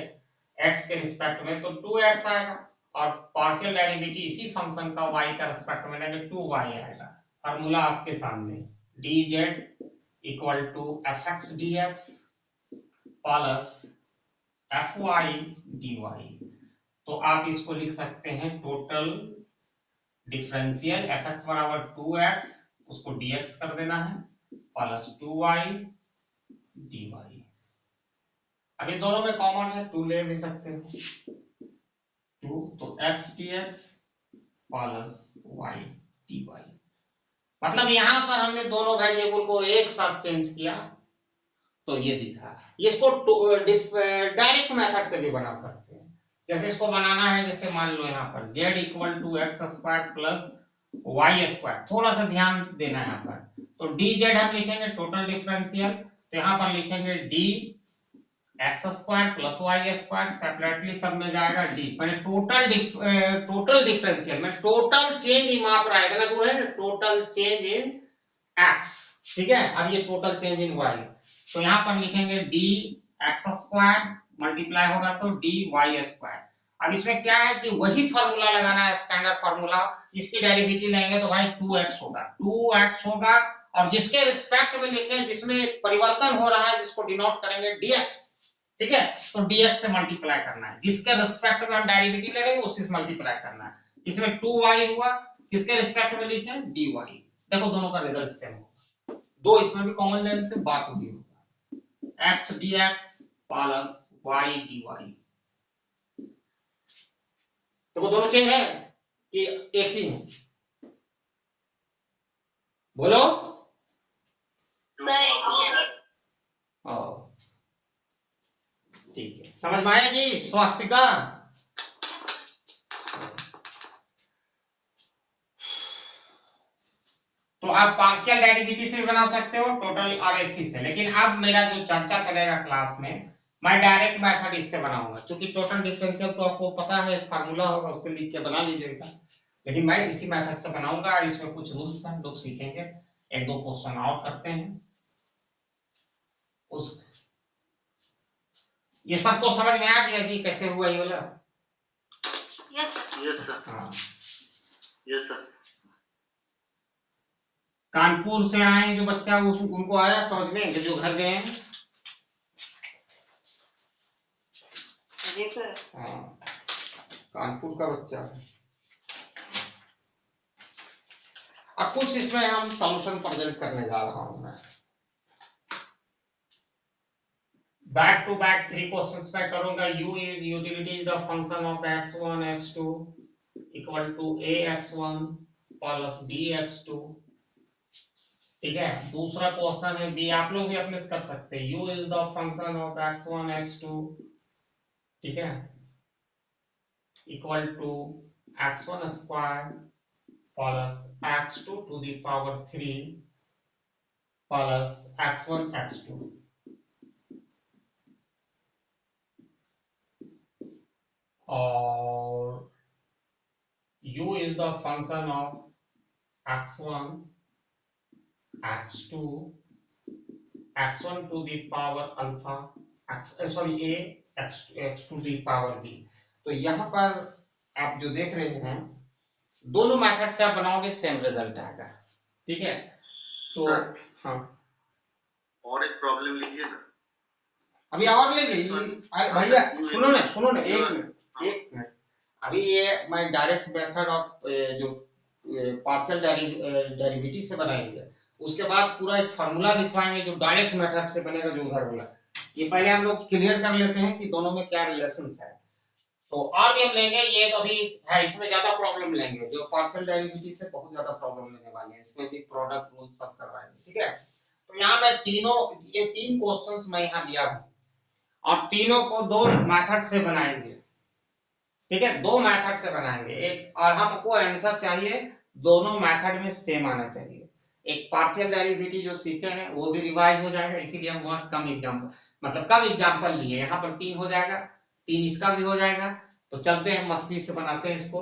x के रिस्पेक्ट में, तो 2x आएगा, और पार्शियल डेरिवेटिव इसी फंक्शन का y का रिस्पेक्ट में लेंगे, 2y आएगा। फार्मूला आपके सामने, dz equal to fx dx plus fy dy। तो आप इसको लिख सकते हैं टोटल डिफरेंशियल fx बराबर 2x, उसको dx कर देना है, प्लस 2y dy। अभी दोनों में कॉमन है, 2 ले भी सकते हो, 2 तो x dx plus y dy। मतलब यहां पर हमने दोनों वेरिएबल को एक साथ चेंज किया, तो ये दिखा। इसको डायरेक्ट मेथड से भी बना सकते हैं। जैसे इसको बनाना है, जैसे मान लो यहाँ पर z equal to X square plus Y square, थोड़ा सा ध्यान देना है यहाँ पर। तो dz हम लिखेंगे टोटल डिफरेंशियल, तो यहाँ पर लिखेंगे d X square plus Y square, separately सब में जाएगा d, मैंने टोटल डिफरेंशियल में टोटल चेंज ही माप रहा है, इतना दूर है ना, टोटल चेंज इन x। ठीक है, अब ये टोटल चेंज इन y, तो यहाँ पर लिखेंगे d एक्स स्क्वायर मल्टीप्लाई होगा तो dy स्क्वायर। अब इसमें क्या है कि वही फार्मूला लगाना है, स्टैंडर्ड फार्मूला। इसकी डेरिवेटिव लेंगे तो भाई 2x होगा, 2x होगा, और जिसके रिस्पेक्ट में लेंगे, जिसमें परिवर्तन हो रहा है, जिसको डिनोट करेंगे dx। ठीक है, तो dx से मल्टीप्लाई करना है, जिसके रिस्पेक्ट में हम डेरिवेटिव ले रहे हैं उसी से मल्टीप्लाई करना है। इसमें 2y हुआ, किसके रिस्पेक्ट में लिखे dy। देखो दोनों का रिजल्ट सेम होगा, दो इसमें भी कॉमन ले लेते, बात होगी होगा x dx plus y dy। देखो दोनों चेंज है कि एक ही है? बोलो। ठीक है, समझ में आया जी स्वास्तिका? तो आप पार्शियल डेरिवेटिव से भी बना सकते हो, टोटल और एक ही से, लेकिन अब मेरा जो चर्चा चलेगा क्लास में, मैं डायरेक्ट मेथड इससे बनाऊंगा, क्योंकि टोटल डिफरेंशियल तो आपको पता है, एक फार्मूला होगा, उससे लिख के बना लीजिएगा, लेकिन मैं इसी मेथड से बनाऊंगा। इसमें कुछ रूल्स हैं, लोग सीखेंगे, एक दो क्वेश्चन और करते हैं उस। ये सब तो समझ में आ गया जी कैसे हुआ ये वाला? Yes sir. Yes sir. हाँ, यस सर। कानपुर से आए जो बच्चा, उनको आया समझ में, जो घर गए हैं? जी सर। हाँ, कानपुर का बच्चा है। अब कुछ इसमें हम सॉल्यूशन प्रेजेंट करने जा रहा हूं मैं। बैक टू बैक 3 क्वेश्चंस मैं करूंगा। u is utility is the function of x1 x2 equal to ax1 plus bx2। ठीक है, दूसरा क्वेश्चन है b, आप लोग भी अपने से कर सकते हैं, u is the function of x1 x2, ठीक है, equal to x1 square plus x2 to the power 3 plus x1 x2। और u is the function of x1 x2 x1 to the power alpha x to the power b। तो यहाँ पर आप जो देख रहे हैं दोनों मेथड से आप बनाओगे सेम रिजल्ट आएगा, ठीक है। तो हाँ और एक प्रॉब्लम लीजिए ना, अभी और लेंगे। अरे भैया सुनो ना एक मिनट। अभी ये मैं डायरेक्ट मेथड ऑफ जो पार्शियल डेरिवेटिव से बनाएंगे, उसके बाद पूरा एक फार्मूला लिखवाएंगे जो डायरेक्ट मेथड से बनेगा, जो उधर बोला। ये पहले हम लोग क्लियर कर लेते हैं कि दोनों में क्या रिलेशंस है। तो और भी हम लेंगे, ये तो अभी है, इसमें ज्यादा प्रॉब्लम लेंगे, जो पार्शियल डेरिवेटिव से बहुत ज्यादा प्रॉब्लम लेने वाले हैं, इसमें भी प्रोडक्ट रूल सब करवाएंगे, ठीक है। तो यहाँ मैं ये तीन क्वेश्चंस मैं यहाँ दिया हूँ और तीनों को दो मेथड से बनाएंगे, ठीक है। दो मेथड से बनाएंगे एक, और हमको आंसर चाहिए दोनों मेथड में सेम आना चाहिए। एक पार्शियल डेरिवेटिव जो सीखे हैं वो भी रिवाइज हो जाएगा, इसीलिए हम बहुत कम कम एग्जांपल लिए। यहाँ पर 3 हो जाएगा, 3 इसका भी हो जाएगा। तो चलते हैं मस्ती से बनाते हैं इसको।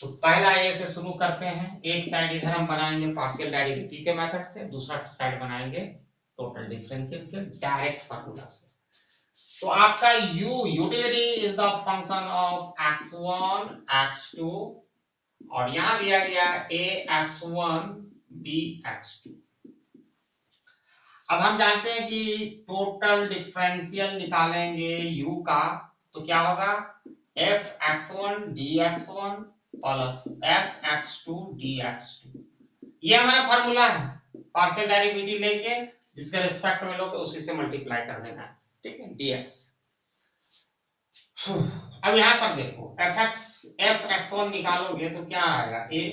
तो पहला ए से शुरू करते हैं। एक साइड इधर हम बनाएंगे पार्शियल डेरिवेटिव के मेथड से, दूसरा साइड बनाएंगे टोटल डिफरेंशियल के डायरेक्ट फार्मूला से। तो आपका utility is the function of x1 x2 और यहां दिया गया ax1 bx2। अब हम जानते हैं कि टोटल डिफरेंशियल निकालेंगे u का, तो क्या होगा fx1 dx1 plus fx2 dx2। ये हमारा फार्मूला है, पार्शियल डेरिवेटिव लेके जिसके रिस्पेक्ट में लोगे उसी से मल्टीप्लाई कर देना है, ठीक है, dx। अब यहाँ पर देखो fx1 निकालोगे तो क्या आएगा a,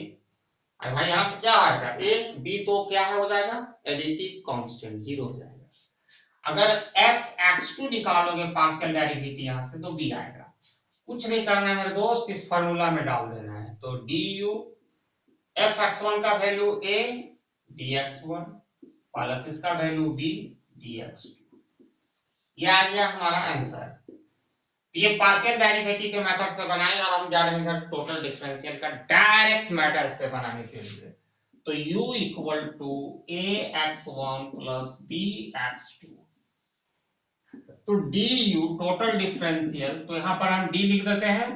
अरे भाई यहाँ से क्या आएगा a, b तो क्या है हो जाएगा एडिटिव कांस्टेंट 0 हो जाएगा। अगर fx2 निकालोगे पार्शियल डेरिवेटिव यहाँ से तो b आएगा। कुछ नहीं करना है मेरे दोस्त, इस फार्मूला में डाल देना है। तो du fx1 का वैल्यू a dx1 प्लस इसका वैल्यू b dx2, ये आ गया हमारा आंसर। ये पार्शियल डेरिवेटिव के मेथड से बनाए और हम जा रहे हैं टोटल डिफरेंशियल का डायरेक्ट मेथड से बनाने के लिए। तो u equal to ax1 plus bx2। तो du टोटल डिफरेंशियल, तो यहां पर हम d लिख देते हैं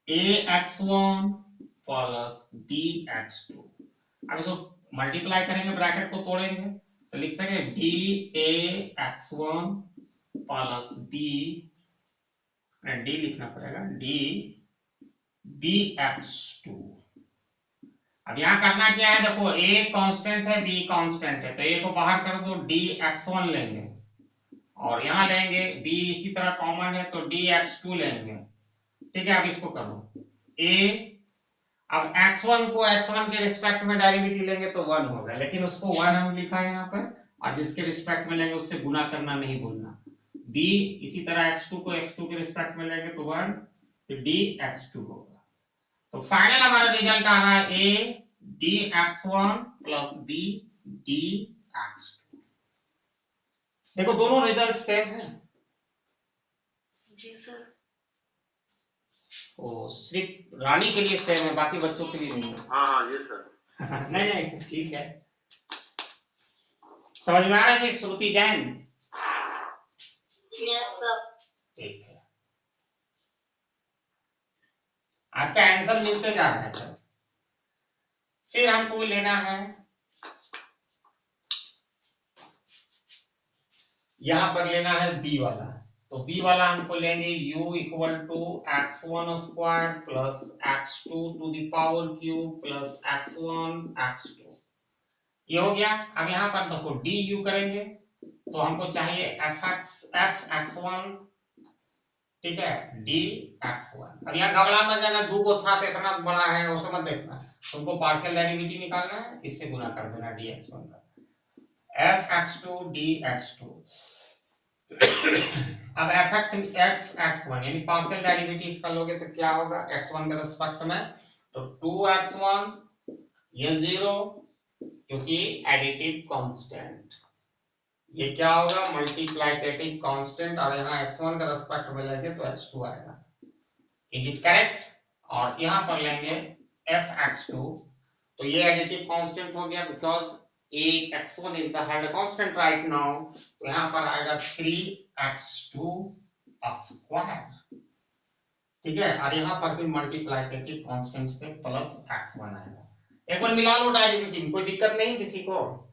ax1 प्लस bx2। अब इसको मल्टीप्लाई करेंगे, ब्रैकेट को तोड़ेंगे तो लिख सकते हैं dAx1 प्लस d लिखना पड़ेगा dBx2। अब यहाँ करना क्या है, देखो a कांस्टेंट है b कांस्टेंट है, तो a को बाहर कर दो dx1 लेंगे और यहाँ लेंगे b इसी तरह कॉमन है तो dx2 लेंगे, ठीक है। अब इसको करो a, अब x1 को x1 के रिस्पेक्ट में डेरिवेटिव लेंगे तो 1 होगा, लेकिन उसको 1 हम लिखा है यहाँ पर, और जिसके रिस्पेक्ट में लेंगे उससे गुना करना नहीं भूलना। b इसी तरह x2 को x2 के रिस्पेक्ट में लेंगे तो 1, फिर dx2 होगा। तो फाइनल हमारा रिजल्ट आ रहा है a dx1 plus b dx2। देखो दोनों रिजल्ट सेम है। जी सर। ओ सिर्फ रानी के लिए सेम है, बाकी बच्चों के लिए नहीं है। हाँ ये सर। नहीं ठीक है, समझ में आ रहा है जी श्रुति जैन? ठीक है, आपका आंसर मिलते जा रहा है सर। फिर हमको लेना है, यहां पर लेना है b वाला। तो b वाला हमको लेंगे u equal to x1 square plus x2 to the power cube plus x1 x2, ये हो गया। अब यहाँ पर देखो du करेंगे तो हमको चाहिए fx1, ठीक है, dx1। अब यहाँ घबरा मत जाना, दो को था तो इतना बड़ा है वो समझ देखना, तुमको पार्शियल डेरिवेटिव निकालना है, इससे गुना कर देना dx1 का, fx2 dx2। अब fx1 यानी पार्शियल डेरिवेटिव इसका लोगे तो क्या होगा x1 के रिस्पेक्ट में, तो 2x1 ये 0 क्योंकि एडिटिव कांस्टेंट ये क्या होगा, मल्टीप्लाइकेटिव कांस्टेंट, और यहाँ x1 का रेस्पेक्ट में लेंगे तो x2 आएगा। Is it correct? और यहाँ पर लेंगे f(x2), तो ये एडिटिव कांस्टेंट हो गया because x1 is the held constant right now, तो यहाँ पर आएगा 3x2 स्क्वायर, ठीक है। और यहाँ पर भी मल्टीप्लाइकेटिव कांस्टेंट से प्लस x1 आएगा। एक बार मिला लो डेरिवेटिव, कोई दिक्कत नहीं किसी को?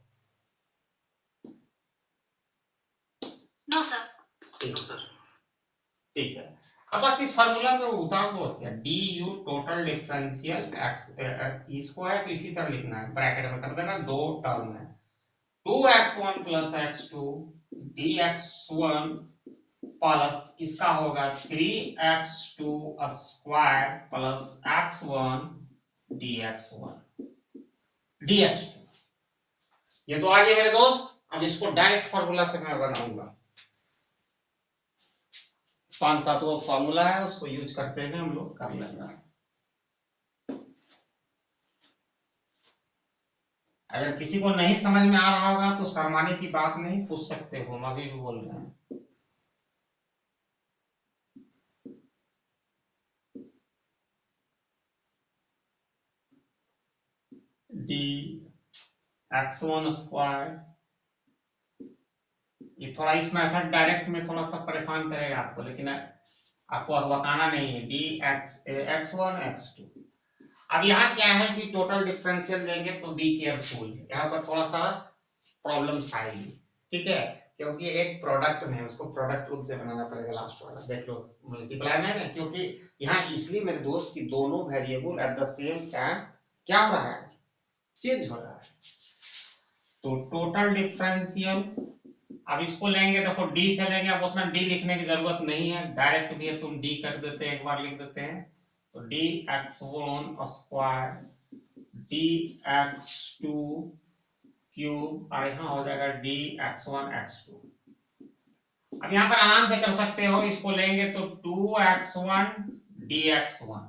No sir. ठीक ठीक है। अब बस इस फार्मूला में उतार दो, क्या D you total differential x, इसको है तो इसी तरह लिखना है, ब्रैकेट में कर देना, दो टर्म है 2x1 plus x2 dx1 plus इसका होगा 3x2 square plus x1 dx1 dx2। ये तो आगे मेरे दोस्त, अब इसको डायरेक्ट फार्मूला से मैं बनाऊंगा। 5-7 वो फार्मूला है, उसको यूज करते हुए हम लोग कर लेंगे। अगर किसी को नहीं समझ में आ रहा होगा तो शर्माने की बात नहीं, पूछ सकते हो, हम अभी भी बोल रहे हैं। dx1 स्क्वायर, ये थोड़ा इस मेथड डायरेक्ट में थोड़ा सा परेशान करेगा आपको, लेकिन आपको बताना नहीं है। dx1 x2। अब यहाँ क्या है कि टोटल डिफरेंशियल लेंगे तो बी केयरफुल, यहाँ पर थोड़ा सा प्रॉब्लम आएगी, ठीक है, क्योंकि एक प्रोडक्ट में है, उसको प्रोडक्ट रूल से बनाना पड़ेगा। लास्ट वाला देख लो, मल्टीप्लाई में है, क्योंकि यहाँ इसलिए मेरे दोस्त की दोनों variable eight the same time क्या हो रहा है, चेंज हो रहा है। तो टोटल डिफरेंशियल, अब इसको लेंगे, देखो डी से लेंगे, अब उतना डी लिखने की जरूरत नहीं है, डायरेक्ट भी है तुम डी कर देते हैं, एक बार लिख देते हैं, तो dx1 स्क्वायर dx2 क्यूब, और यहाँ हो जाएगा dx1 x2। अब यहाँ पर आराम से कर सकते हो, इसको लेंगे तो 2x1 dx1,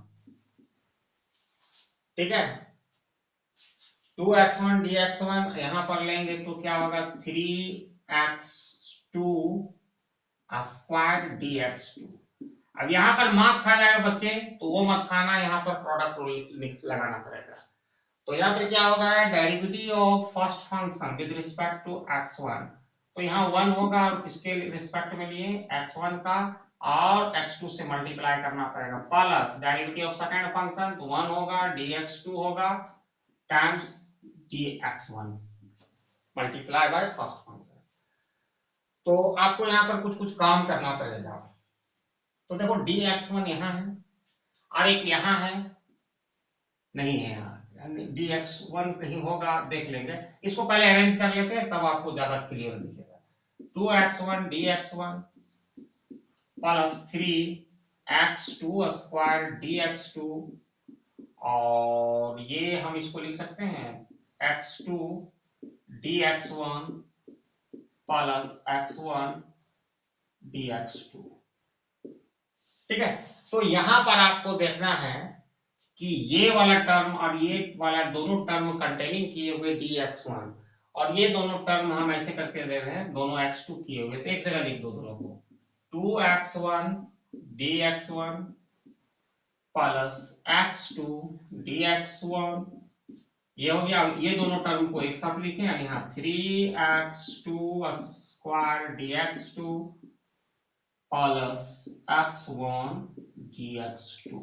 ठीक है, 2x1 dx1, यहाँ पर लेंगे तो क्या होगा 3x2 स्क्वायर dx2। अब यहाँ पर मात खा जाएगा बच्चे, तो वो मत खाना, यहाँ पर प्रोडक्ट रूल लगाना पड़ेगा। तो यहाँ पर क्या होगा, derivative of first function with respect to x1, तो यहाँ 1 होगा, और किसके रिस्पेक्ट में लिए, x1 का, और x2 से मल्टीप्लाई करना पड़ेगा, plus derivative of second function, तो 1 होगा, dx2 होगा times dx1 multiply by first function. तो आपको यहाँ पर कुछ कुछ काम करना पड़ेगा। तो देखो dx1 यहाँ है, और एक यहाँ है, नहीं है यहाँ, dx1 कहीं होगा, देख लेंगे, इसको पहले अरेंज कर लेते हैं, तब आपको ज्यादा क्लियर दिखेगा। 2x1 dx1 plus 3x2 square dx2, और ये हम इसको लिख सकते हैं x2 dx1 plus x1 dx2, ठीक है। तो यहाँ पर आपको देखना है कि ये वाला टर्म और ये वाला दोनों टर्म कंटेनिंग किए हुए dx1, और ये दोनों टर्म हम ऐसे करके दे रहे हैं, दोनों x2 किए हुए, तो एक जगह लिख दो दोनों को, 2x1 dx1 plus x2 dx1, ये हो गया। ये दोनों टर्म को एक साथ लिखें, यहाँ 3x2 square dx2 plus x1 dx2।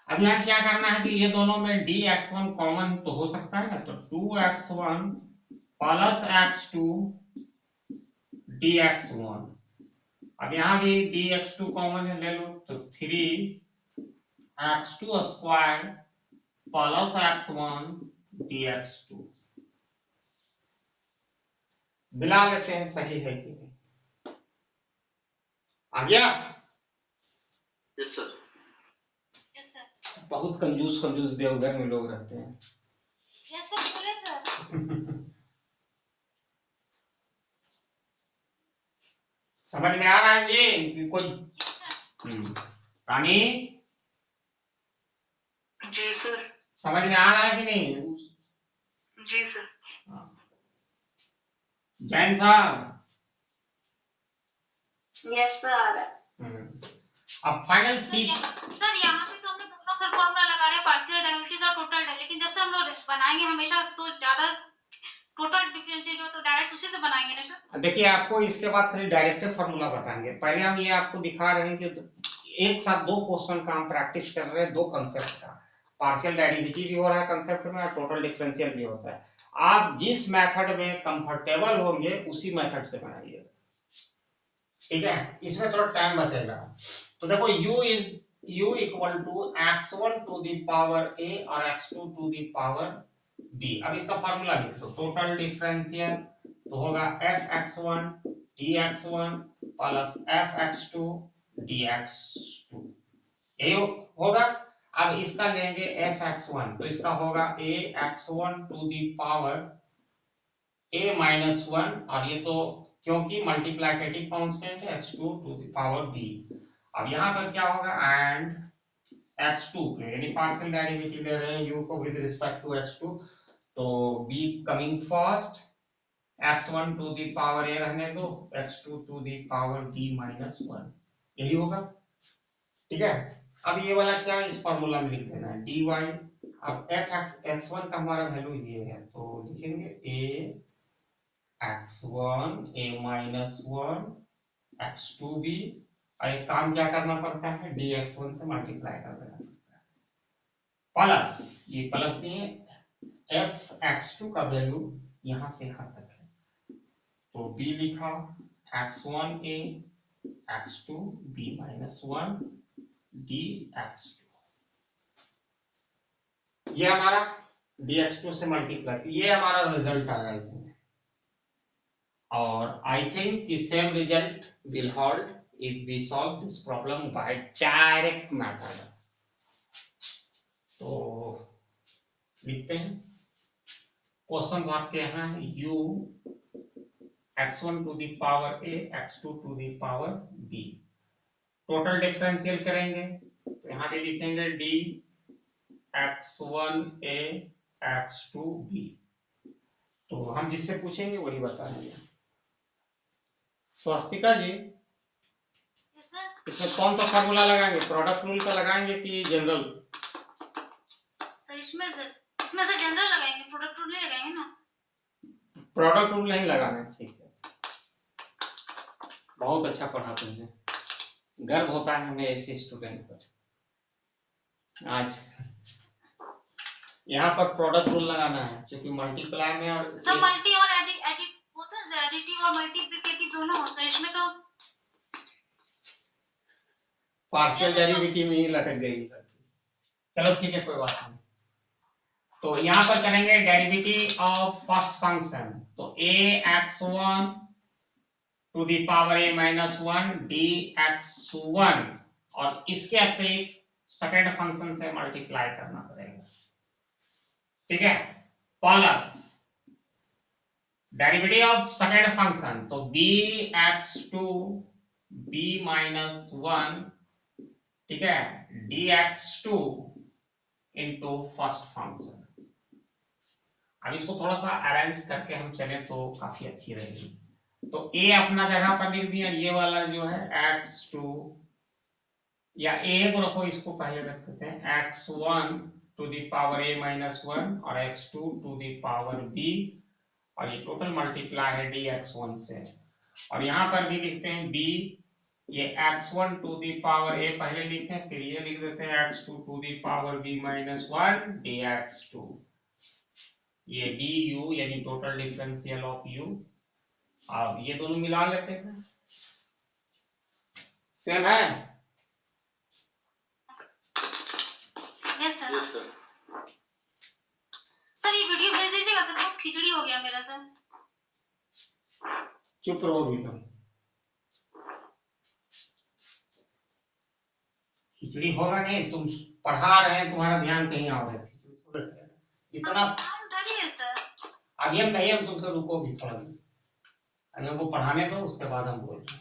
अब यहाँ क्या करना है कि ये दोनों में dx1 कॉमन तो हो सकता है ना, तो 2x1 प्लस x2 dx1, अब यहाँ भी dx2 कॉमन है, ले लो, तो 3x2 square plus x1 dx2। मिला लेते हैं, सही है कि नहीं, आ गया? Yes sir. Yes sir. बहुत कंजूस कंजूस देवघर में लोग रहते हैं। यस सर, बोले सर। समझ में आ रहा है जी कोई? रानी जी सर। समझ में आ रहा है कि नहीं? जी सर। जैन साहब, यस सर आ रहा है अब फाइनल सी। सर यहाँ पे तो हमने दोनों सर फॉर्मूला लगा रहे हैं, पार्शियल डेरिवेटिव्स और टोटल डेरिवेटिव, लेकिन जब से हम लोग बनाएंगे हमेशा तो ज्यादा टोटल डिफरेंशियल जो तो डायरेक्ट उसी से बनाएंगे ना सर। देखिए आपको इसके बाद फिर डायरेक्ट फार्मूला बताएंगे, पहले हम ये आपको दिखा रहे हैं कि एक साथ दो क्वेश्चन का हम प्रैक्टिस कर रहे हैं, दो कंसेप्ट का, पार्शियल डेरिवेटिव भी हो रहा है कंसेप्ट में और टोटल डिफरेंशियल भी होता है। आप जिस मेथड में कंफर्टेबल होंगे उसी मेथड से बनाइए, ठीक है, इसमें थोड़ा टाइम बचेगा। तो देखो u equal to x1 to the power a और x2 to the power b। अब इसका फार्मूला लिख दो, टोटल डिफरेंशियल तो होगा fx1 dx1 plus fx2 dx2, ये होगा। अब इसका लेंगे fx1 तो इसका होगा ax1 to the power a minus 1, और ये तो क्योंकि मल्टीप्लिकेटिव कांस्टेंट है x2 to the power b। अब यहाँ पर क्या होगा, एंड x2 के यानी पार्शियल डेरिवेटिव ले रहे हैं u को विद रिस्पेक्ट टू x2, तो b coming first, x1 to the power a रहने दो, x2 to the power b minus 1, यही होगा, ठीक है। अब ये वाला क्या इस फार्मूला में लिख देना है dy। अब x1 का हमारा वैल्यू ये है तो लिखेंगे a x1 a minus 1 x2 b, और एक काम क्या करना पड़ता है dx1 से मल्टीप्लाई कर देना पड़ता है, प्लस ये प्लस नहीं है f x2 का वैल्यू यहां से यहां तक है तो b लिखा x1 a x2 b minus 1 dx2, ये हमारा dx2 से मल्टीप्लाई, ये हमारा रिजल्ट आया इसमें। और आई थिंक कि same result will hold if we solve this problem by direct method। तो लिखते हैं क्वेश्चन आपके यहाँ है u x1 to the power a x2 to the power b, total differential करेंगे तो यहाँ पे लिखेंगे d x1 a x2 b, तो हम जिससे पूछेंगे वही बताएंगे। स्वस्तिका जी, इसमें कौन सा फार्मूला लगाएंगे, प्रोडक्ट रूल का लगाएंगे कि जनरल? सर इसमें से जनरल लगाएंगे, प्रोडक्ट रूल नहीं लगाएंगे ना। प्रोडक्ट रूल नहीं लगाना है, ठीक है, बहुत अच्छा पढ़ाते हैं, गर्व होता है हमें ऐसे स्टूडेंट पर। आज यहाँ पर प्रोडक्ट रूल लगाना है क्योंकि मल्टीप्लाई में और सब मल्टी और एडिट होता है, एडिटिव और मल्टीप्लिकेटिव दोनों होता है, इसमें तो पार्शियल डेरिवेटिव में ही लटक गई। चलो ठीक है, कोई बात नहीं। तो यहाँ पर करेंगे डेरिवेटिव ऑफ फर्स्ट फंक्शन, तो ax1 to the power a minus 1 dx1, और इसके अतिरिक्त सेकंड फंक्शन से मल्टीप्लाई करना पड़ेगा, ठीक है, plus derivative of second function तो bx2 b माइनस 1, ठीक है, dx2 इनटू फर्स्ट फंक्शन। अब इसको थोड़ा सा अरेंज करके हम चले तो काफी अच्छी रहेगी। तो a अपना जगह पर लिख दिया, ये वाला जो है x2, या a को रखो, इसको पहले रख सकते हैं x1 to the power a minus 1 और x2 to the power b, और ये टोटल मल्टीप्लाई है dx1 से, और यहाँ पर भी लिखते हैं b, ये x1 to the power a पहले लिखे, फिर ये लिख देते हैं x2 to the power b minus 1 dx2, ये du यानी टोटल डिफरेंशियल ऑफ u। अब ये दोनों मिला लेते हैं, सेम है। Yes sir. Yes sir. Sir ये वीडियो भेज दीजिएगा सर, बहुत खिचड़ी हो गया मेरा सर। चुप रहो भी तुम, खिचड़ी होगा नहीं, तुम पढ़ा रहे हैं, तुम्हारा ध्यान कहीं और है, इतना उठाइए सर। आगे हम नहीं, हम तुमसे रुको भी थोड़ा देर, अभी हमको पढ़ाने दो, उसके बाद हम बोल रहे हैं।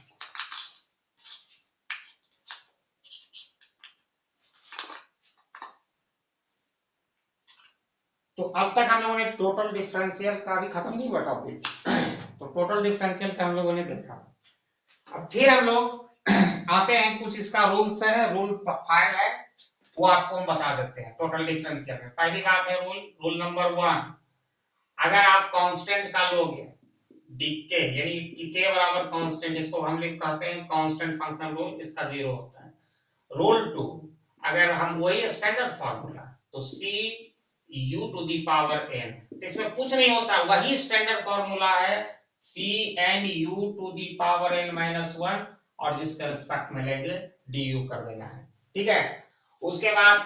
तो अब तक हम लोगों ने टोटल डिफरेंशियल का भी खत्म नहीं हुआ टॉपिक, तो टोटल डिफरेंशियल का हम लोगों ने देखा। अब फिर हम लोग आते हैं, कुछ इसका रूल्स है, रूल 5 है, वो आपको हम बता देते हैं टोटल डिफरेंशियल में। पहली बात है रूल नंबर 1, अगर आप कांस्टेंट का लोगे डीके यानी कि के बराबर कांस्टेंट, इसको हम लिख कहते हैं कांस्टेंट फंक्शन रूल, इसका 0 होता है। रूल 2, अगर हम वही स्टैंडर्ड फार्मूला तो C u to the power n, तो इसमें कुछ नहीं होता, वही स्टैंडर्ड फार्मूला है C N U to the power n minus 1, और जिसके रिस्पेक्ट में लेंगे du कर देना है, ठीक है। उसके बाद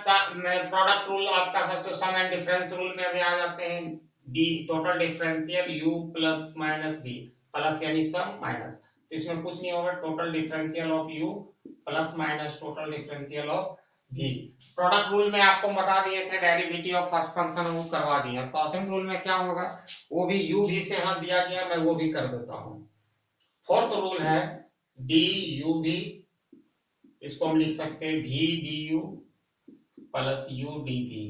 प्रोडक्ट रूल आप कर सकते हो, सम एंड डिफरेंस रूल में भी आ जाते हैं, D total differential u plus minus b, plus यानी सम माइनस, तो इसमें कुछ नहीं होगा, total differential of u plus minus total differential of v। Product rule में आपको बता दिए थे डेरिवेटिव ऑफ फर्स्ट फंक्शन वो करवा दिए। क्वोशिएंट रूल में क्या होगा, वो भी u v से यहाँ दिया गया, मैं वो भी कर देता हूँ। फोर्थ रूल है डी यू v, इसको हम लिख सकते हैं v du plus u dv।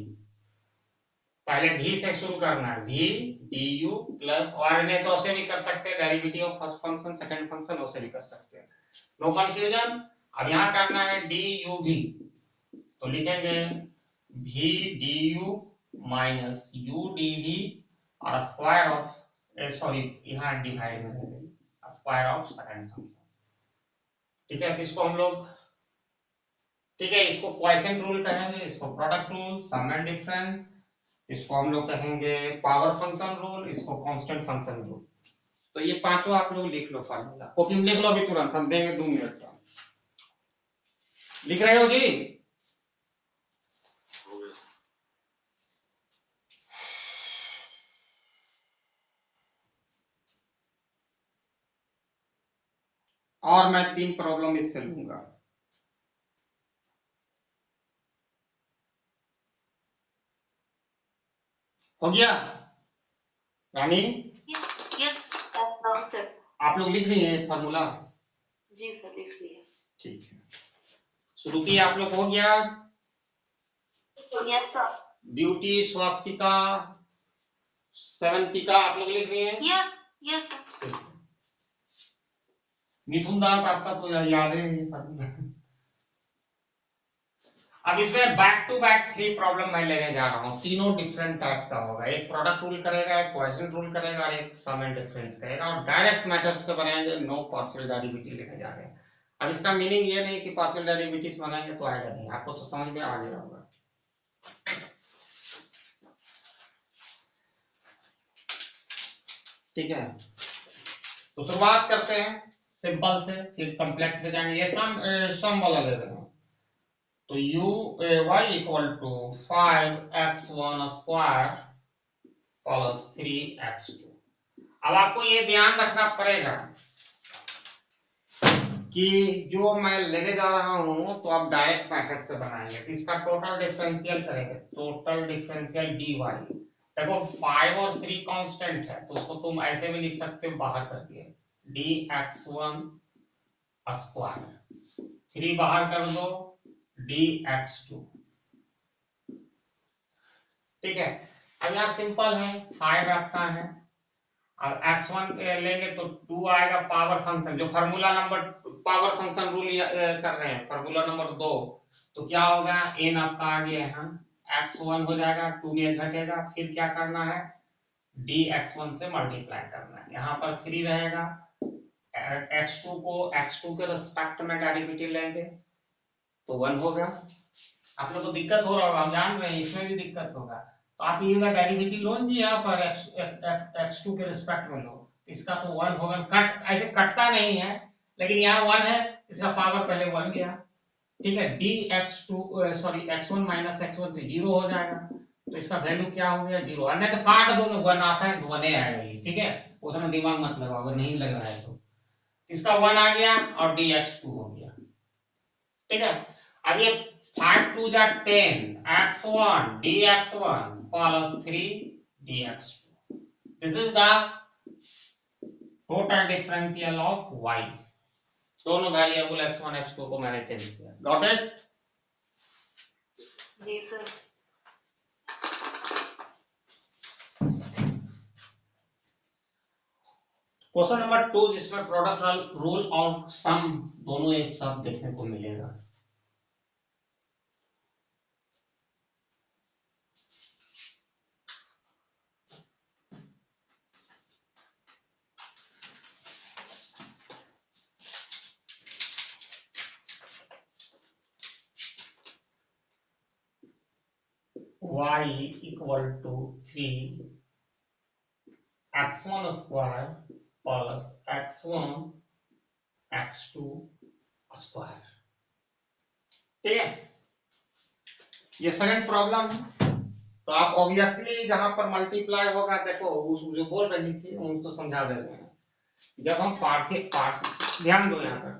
पहले v से शुरू करना है, v du प्लस, और इन्हें तो ऐसे भी कर सकते हैं derivative of first function second function, उसे भी कर सकते हैं, नो कंफ्यूजन। अब यहाँ करना है du v, तो लिखेंगे v du minus u dv और स्क्वायर ऑफ, सॉरी यहाँ डिवाइड में रहेंगे, स्क्वायर ऑफ सेकंड फंक्शन, ठीक है। तो इसको हम लोग, ठीक है, इसको क्वोशिएंट रूल कहेंगे, इसको product rule, sum and difference, इसको हम लोग कहेंगे पावर फंक्शन रूल, इसको कांस्टेंट फंक्शन रूल। तो ये पांचों आप लोग लिख लो फार्मूला, कॉपी में लिख लो अभी तुरंत, हम देंगे 2 मिनट का। लिख रहे हो जी? हो गया। और मैं 3 प्रॉब्लम इससे लूंगा। हो गया रानी? यस सर आप लोग लिख लिए फार्मूला? जी सर लिख लिया। ठीक है, शुरू किए आप लोग, हो गया? यस सर ब्यूटी, स्वास्तिका, सेवंतिका आप लोग लिख लिए? Yes yes sir. Mithun Das आपका तो याद है ये फार्मूला। अब इसमें बैक टू बैक 3 प्रॉब्लम मैं लेने जा रहा हूँ, तीनों डिफरेंट टाइप का होगा, एक प्रोडक्ट रूल करेगा, एक क्वोशिएंट रूल करेगा, और एक सम एंड डिफरेंस करेगा, और डायरेक्ट मेथड से बनाएंगे, नो पार्शियल डेरिवेटिव लेने जा रहे हैं। अब इसका मीनिंग ये नहीं कि पार्शियल डेरिवेटिव्स बनाएंगे तो आएगा नहीं, आपको तो समझ में आ गया होगा। ठीक है, तो शुरुआत करते हैं सिंपल से, फिर कॉम्प्लेक्स में जाएंगे। ये सम वाला ले रहे हैं, तो u y equal to 5x1 square plus 3x2। अब आपको ये ध्यान रखना पड़ेगा कि जो मैं लेने जा रहा हूं तो आप डायरेक्ट मेथड से बनाएंगे, तो इसका टोटल डिफरेंशियल करेंगे, टोटल डिफरेंशियल dy। देखो 5 और 3 कांस्टेंट है, तो उसको तुम ऐसे भी लिख सकते हो बाहर करके, dx1 स्क्वायर, 3 बाहर कर दो dx2, ठीक है। अब यहाँ सिंपल है, 5 अपना है, और x1 लेंगे तो 2 आएगा पावर फंक्शन, जो formula number power function rule कर रहे हैं, फार्मूला नंबर 2, तो क्या होगा, n आपका आ गया यहाँ, x1 हो जाएगा, 2 में घटेगा, फिर क्या करना है, dx1 से मल्टीप्लाई करना है, यहाँ पर 3 रहेगा, x2 को x2 के रिस्पेक्ट में डेरिवेटिव लेंगे तो 1 होगा। आप लोग को दिक्कत हो रहा होगा, हम जान रहे हैं, इसमें भी दिक्कत होगा, तो आप ये वाला डेरिवेटिव लो जी, यहाँ पर x2 के रिस्पेक्ट में लो, इसका तो 1 होगा, कट ऐसे कटता नहीं है, लेकिन यहाँ 1 है, इसका पावर पहले 1 गया, ठीक है। dx2 sorry x1 minus x1 से 0 हो जाएगा, तो इसका वैल्यू क्या हो गया, 0, अन्य तो काट दो ना, 1 आता है तो 1 आएगा ये, ठीक है, उतना दिमाग मत लगाओ, अगर नहीं लग रहा है तो। इसका 1 आ गया और dx2 हो गया, ठीक है। अब ये 5 2 जा 10, x1 dx1 plus 3 dx2, this is the total differential of y। दोनों वेरिएबल x1 x2 को मैंने चेंज किया, गॉट इट? जी सर। क्वेश्चन नंबर 2 जिसमें प्रोडक्ट रूल और सम दोनों एक साथ देखने को मिलेगा। y equal to 3 x1 square plus x1 x2 square. ठीक है, ये सेकंड प्रॉब्लम है। तो आप ऑब्वियसली जहां पर मल्टीप्लाई होगा, देखो जो बोल रही थी उनको समझा दे रहे हैं। जब हम पार्शियल ध्यान दो यहाँ पर,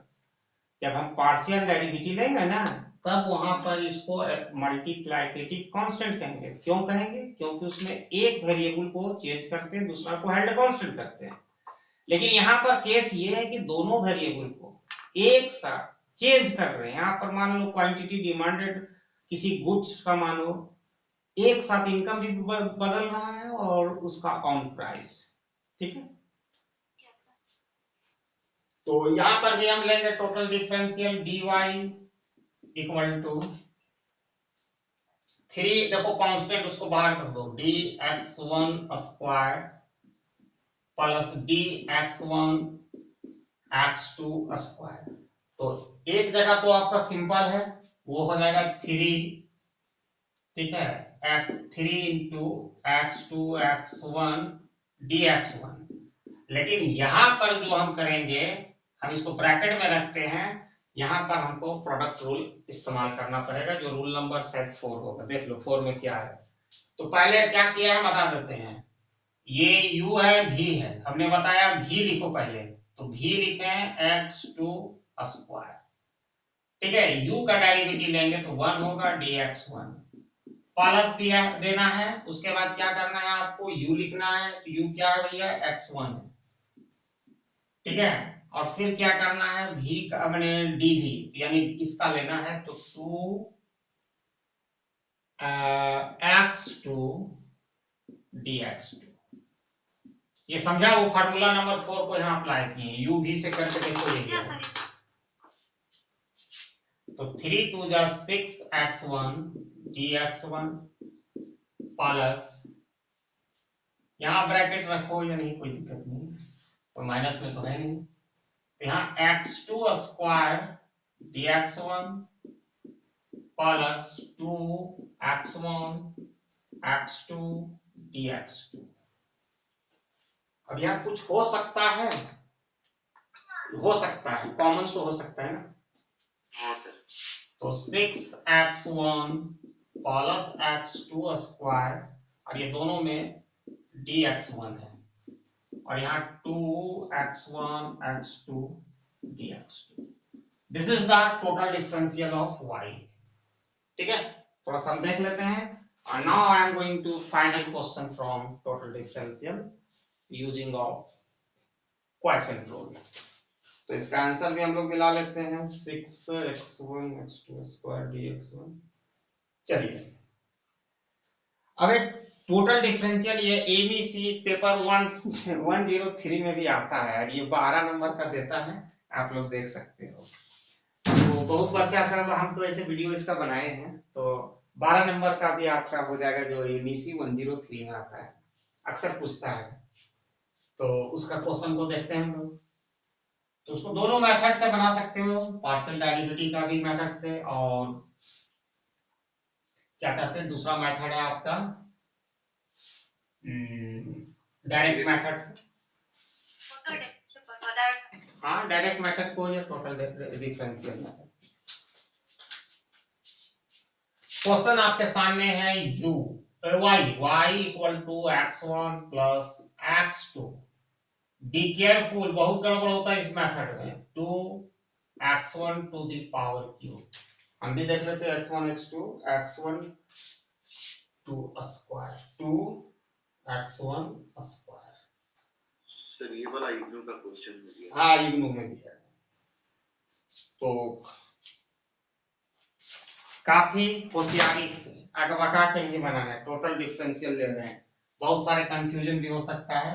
जब हम पार्शियल डेरिवेटिव लेंगे ना, तब वहां पर इसको मल्टीप्लिकेटिव कांस्टेंट कहेंगे। क्यों कहेंगे? क्योंकि उसमें एक वेरिएबल को चेंज करते हैं, दूसरा को हेल्ड कांस्टेंट करते हैं। लेकिन यहाँ पर केस ये है कि दोनों वेरिएबल को एक साथ चेंज कर रहे हैं। यहाँ पर मान लो क्वांटिटी डिमांडेड किसी गुड्स का, मानो एक साथ इनकम भी बदल रहा है और उसका ऑन प्राइस। ठीक है, तो यहाँ पर भी हम लेंगे total differential dy equal to 3, देखो कांस्टेंट उसको बाहर कर दो, dx1 square plus dx1 x2 square. तो एक जगह तो आपका सिंपल है, वो हो जाएगा 3, ठीक है, 3 इंटू x2 x1 dx1। लेकिन यहां पर जो हम करेंगे, हम इसको ब्रैकेट में रखते हैं, यहां पर हमको प्रोडक्ट रूल इस्तेमाल करना पड़ेगा, जो रूल नंबर शायद 4 होगा। देख लो 4 में क्या है। तो पहले क्या किया है बता देते हैं। ये u है, v है, हमने बताया v लिखो पहले, तो v लिखे x2 स्क्वायर। ठीक है, u का डेरिवेटिव लेंगे तो 1 होगा dx1 प्लस दिया देना है। उसके बाद क्या करना है आपको, u लिखना है, तो u क्या है भैया, x1 है। ठीक है, और फिर क्या करना है, v का मैंने dv यानी इसका लेना है, तो 2 x2 dx2। ये समझा? वो फार्मूला नंबर 4 को यहाँ अप्लाई किए, u v से करके देखो ये क्या है। तो 3 2 जा 6 x1 dx1 प्लस, यहाँ ब्रैकेट रखो या नहीं कोई दिक्कत नहीं, तो माइनस में तो है नहीं, तो यहाँ x2 square dx1 plus 2x1 x2 dx2। अब यहाँ कुछ हो सकता है, कॉमन तो हो सकता है ना। हाँ सर। तो 6x1 प्लस x2 स्क्वायर, और ये दोनों में dx1 है, और यहाँ 2x1 x2 dx2। This is the total differential of y। ठीक है, थोड़ा सा देख लेते हैं। और now I am going to find a question from total differential using of quotient rule. तो इसका आंसर भी हम लोग मिला लेते हैं, 6x1 x2 स्क्वायर dx1। चलिए, अब एक टोटल डिफरेंशियल, ये एबीसी पेपर 103 में भी आता है, ये 12 नंबर का देता है, आप लोग देख सकते हो। तो बहुत बच्चा सब, हम तो ऐसे वीडियो इसका बनाए हैं, तो 12 नंबर का भी आपका हो जाएगा, जो एबीसी 103 में आता है, अक्सर पूछता है। तो उसका क्वेश्चन को देखते हैं हम लोग। तो उसको दोनों मेथड से बना सकते हो, पार्शियल डेरिवेटिव का भी मेथड से, और क्या कहते हैं दूसरा मेथड है आपका डायरेक्ट मेथड से। हाँ, डायरेक्ट मेथड को, ये टोटल डिफरेंशियल मेथड। क्वेश्चन आपके सामने है y equal to x1 plus x2। Be careful, बहुत गड़बड़ होता है इस मेथड में। 2x1 to the power cube, हम भी देख लेते हैं x1 x1 to square, 2x1 square. Sir ये वाला इग्नू का क्वेश्चन में दिया। हाँ, इग्नू में दिया है। तो काफी होशियारी से अगवका के लिए बनाना है, टोटल डिफरेंशियल ले रहे हैं, बहुत सारे कंफ्यूजन भी हो सकता है,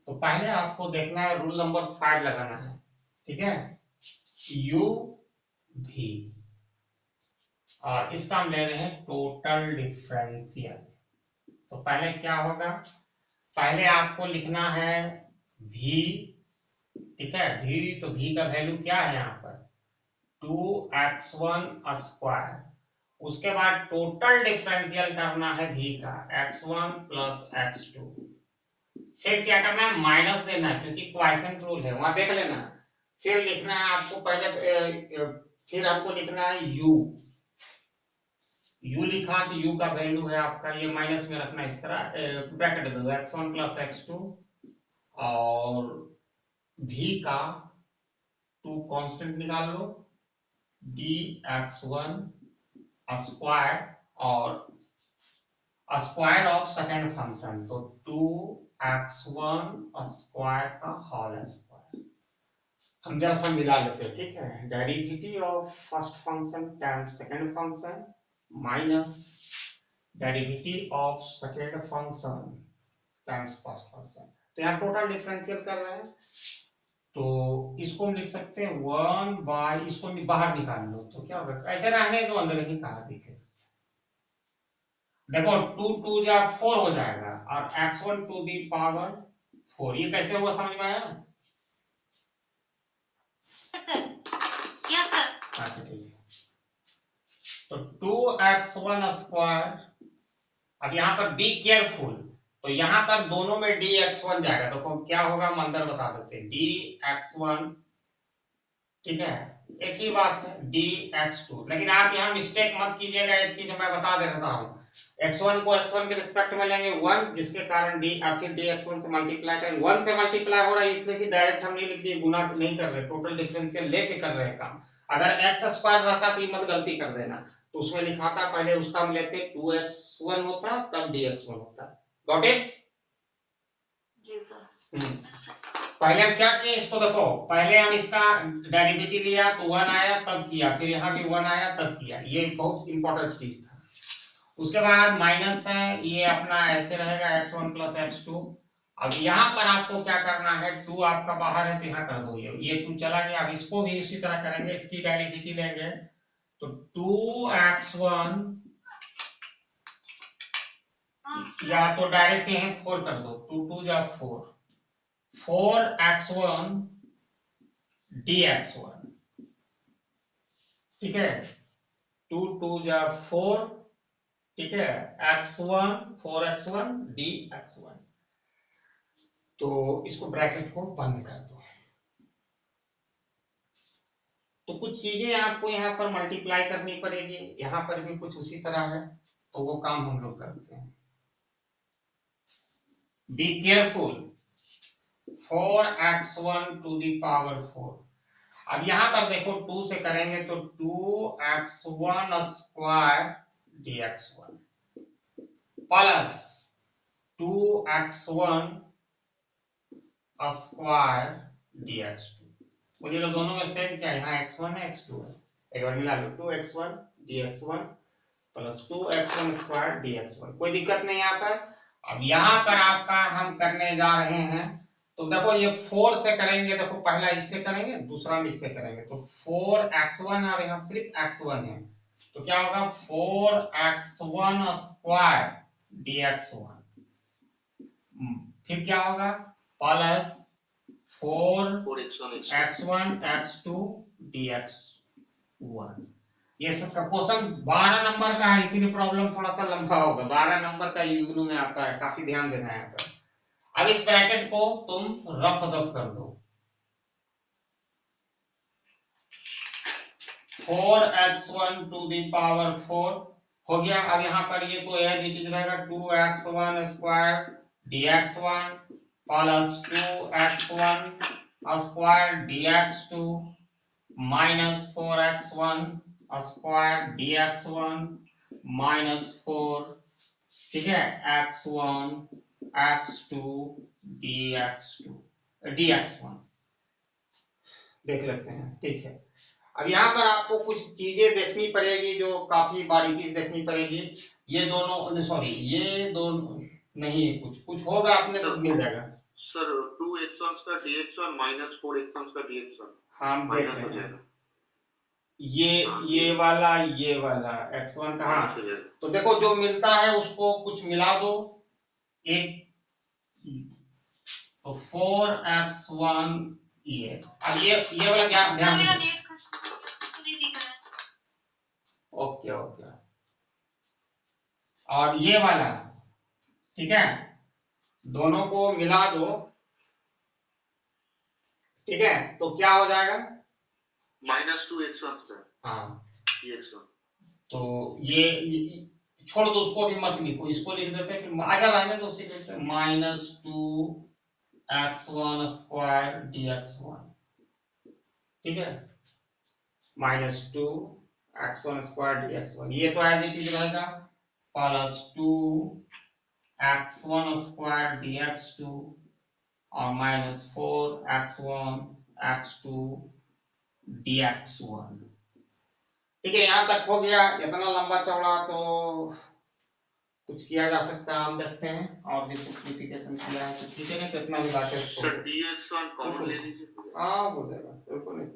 तो पहले आपको देखना है, रूल नंबर 5 लगाना है, ठीक है, यू भी, और इसका हम ले रहे हैं टोटल डिफरेंशियल। तो पहले क्या होगा, पहले आपको लिखना है v, ठीक है, v, तो v का वैल्यू क्या है यहाँ पर 2x1 स्क्वायर, उसके बाद टोटल डिफरेंशियल करना है v का x1 प्लस x2, फिर क्या करना है माइनस देना है क्योंकि क्वाइसेंट रूल है, वहां देख लेना, फिर लिखना है आपको पहले, फिर हमको लिखना है u लिखा तो u का वैल्यू है आपका, ये माइनस में रखना, इस तरह ब्रैकेट दे दो x1 प्लस x2, और v का 2 कांस्टेंट निकाल लो dx1 स्क्वायर, और स्क्वायर ऑफ सेकेंड फंक्शन, तो 2x1 स्क्वायर का होल स्क्वायर। हम जरा सा मिला लेते हैं, ठीक है, derivative of first function times second function minus derivative of second function times first function. तो यहाँ टोटल डिफरेंशियल कर रहे हैं, तो इसको हम लिख सकते हैं 1 बाय, इसको बाहर निकाल लो तो क्या होगा, ऐसे रहने दो, अंदर ही कहा दिखे, देखो 2 2 जा 4 हो जाएगा, और x1 टू दी पावर 4, ये कैसे हुआ समझ में आया? Yes sir. अच्छा ठीक है, तो 2x1 स्क्वायर, अब यहाँ पर बी केयरफुल, तो यहाँ पर दोनों में dx1 जाएगा, तो क्या होगा हम अंदर बता देते हैं dx1, ठीक है, एक ही बात है dx2, लेकिन आप यहाँ मिस्टेक मत कीजिएगा, एक चीज मैं बता दे रहा हूँ, x1 को x1 के रिस्पेक्ट में लेंगे 1, जिसके कारण d, और फिर dx1 से मल्टीप्लाई करेंगे, 1 से मल्टीप्लाई हो रहा है इसलिए कि डायरेक्ट हम नहीं लिख दिए, गुना नहीं कर रहे, टोटल डिफरेंशियल लेके कर रहे हैं काम। अगर x स्क्वायर रहता तो मत गलती कर देना, तो उसमें लिखा था पहले उसका हम लेते 2x1 होता तब dx1 होता, गॉट इट? जी सर। पहले हम क्या किए इसको देखो, पहले हम इसका डेरिवेटिव लिया तो 1 आया तब किया, फिर यहाँ भी 1 आया तब किया, ये बहुत इंपॉर्टेंट चीज था। उसके बाद माइनस है, ये अपना ऐसे रहेगा x1 प्लस x2, अब यहाँ पर आपको क्या करना है, 2 आपका बाहर है तो यहाँ कर दो, ये 2 चला गया, अब इसको भी उसी तरह करेंगे, इसकी डेरिवेटिव लेंगे तो 2x1, या तो डायरेक्ट यहाँ 4 कर दो, 2 2 जा 4, 4x1 dx1, ठीक है, 2 2 जा 4, ठीक है, x1 4x1 dx1, तो इसको ब्रैकेट को बंद कर दो। तो कुछ चीजें आपको यहाँ पर मल्टीप्लाई करनी पड़ेगी, यहाँ पर भी कुछ उसी तरह है, तो वो काम हम लोग करते हैं, be careful, 4x1 to the power 4, अब यहाँ पर देखो 2 से करेंगे तो 2x1 square dx1 plus 2x1 square dx2, बोलिएगा दोनों में सेम क्या है, यहाँ x1 है x2 है, एक बार मिला लो 2x1 dx1 plus 2x1 square dx1, कोई दिक्कत नहीं यहाँ पर। अब यहाँ पर आपका हम करने जा रहे हैं, तो देखो ये 4 से करेंगे, देखो पहला इससे करेंगे दूसरा हम इससे करेंगे, तो 4x1 और यहाँ सिर्फ x1 है, तो क्या होगा 4x1 स्क्वायर dx1, फिर क्या होगा प्लस 4x1 x2 dx1। ये सब का क्वेश्चन 12 नंबर का है, इसीलिए प्रॉब्लम थोड़ा सा लंबा होगा, 12 नंबर का यूग्नू में आपका है, काफी ध्यान देना है यहाँ पर। अब इस ब्रैकेट को तुम रफ दफ कर दो, 4x1 टू दी पावर 4 हो गया, अब यहाँ पर ये तो एज इट इज रहेगा 2x1 square dx1 plus 2x1 square dx2 minus 4x1 square dx1 minus 4, ठीक है, x1 x2 dx1 देख लेते हैं, ठीक है। अब यहाँ पर आपको कुछ चीजें देखनी पड़ेगी, जो काफी बारीकी से देखनी पड़ेगी, ये दोनों सॉरी ये दोनों नहीं, कुछ कुछ होगा अपने को मिल जाएगा। सर 2x1 का dx1 माइनस 4x1 का dx1 हम देख माइनस रहे हो हैं जाएगा। ये वाला x1 कहाँ, माइनस हो जाएगा। तो देखो जो मिलता है उसको कुछ मिला दो एक, तो 4x1 ये, अब ये वाला क्या ध्यान मेरा दो। नेट खत्म नहीं दिख रहा है। ओके ओके, और ये वाला, ठीक है, दोनों को मिला दो, ठीक है, तो क्या हो जाएगा, माइनस 2x1 का हाँ, dx1। तो ये छोड़ दो, उसको भी मत लिखो, इसको लिख देते हैं, फिर आगे लाएंगे तो उसी लिखते हैं -2x1 स्क्वायर dx1, ठीक है, -2x1 स्क्वायर dx1, ये तो एज इट इज रहेगा, प्लस 2x1 स्क्वायर dx2 और -4x1 x2 dx1, ठीक है, यहाँ तक हो गया। इतना लंबा चौड़ा तो कुछ किया जा सकता है, हम देखते हैं और भी सिंप्लीफिकेशन किया है तो ठीक है, नहीं तो इतना भी बातें सर dx1 कॉमन ले लीजिए। हाँ हो जाएगा, बिल्कुल नहीं,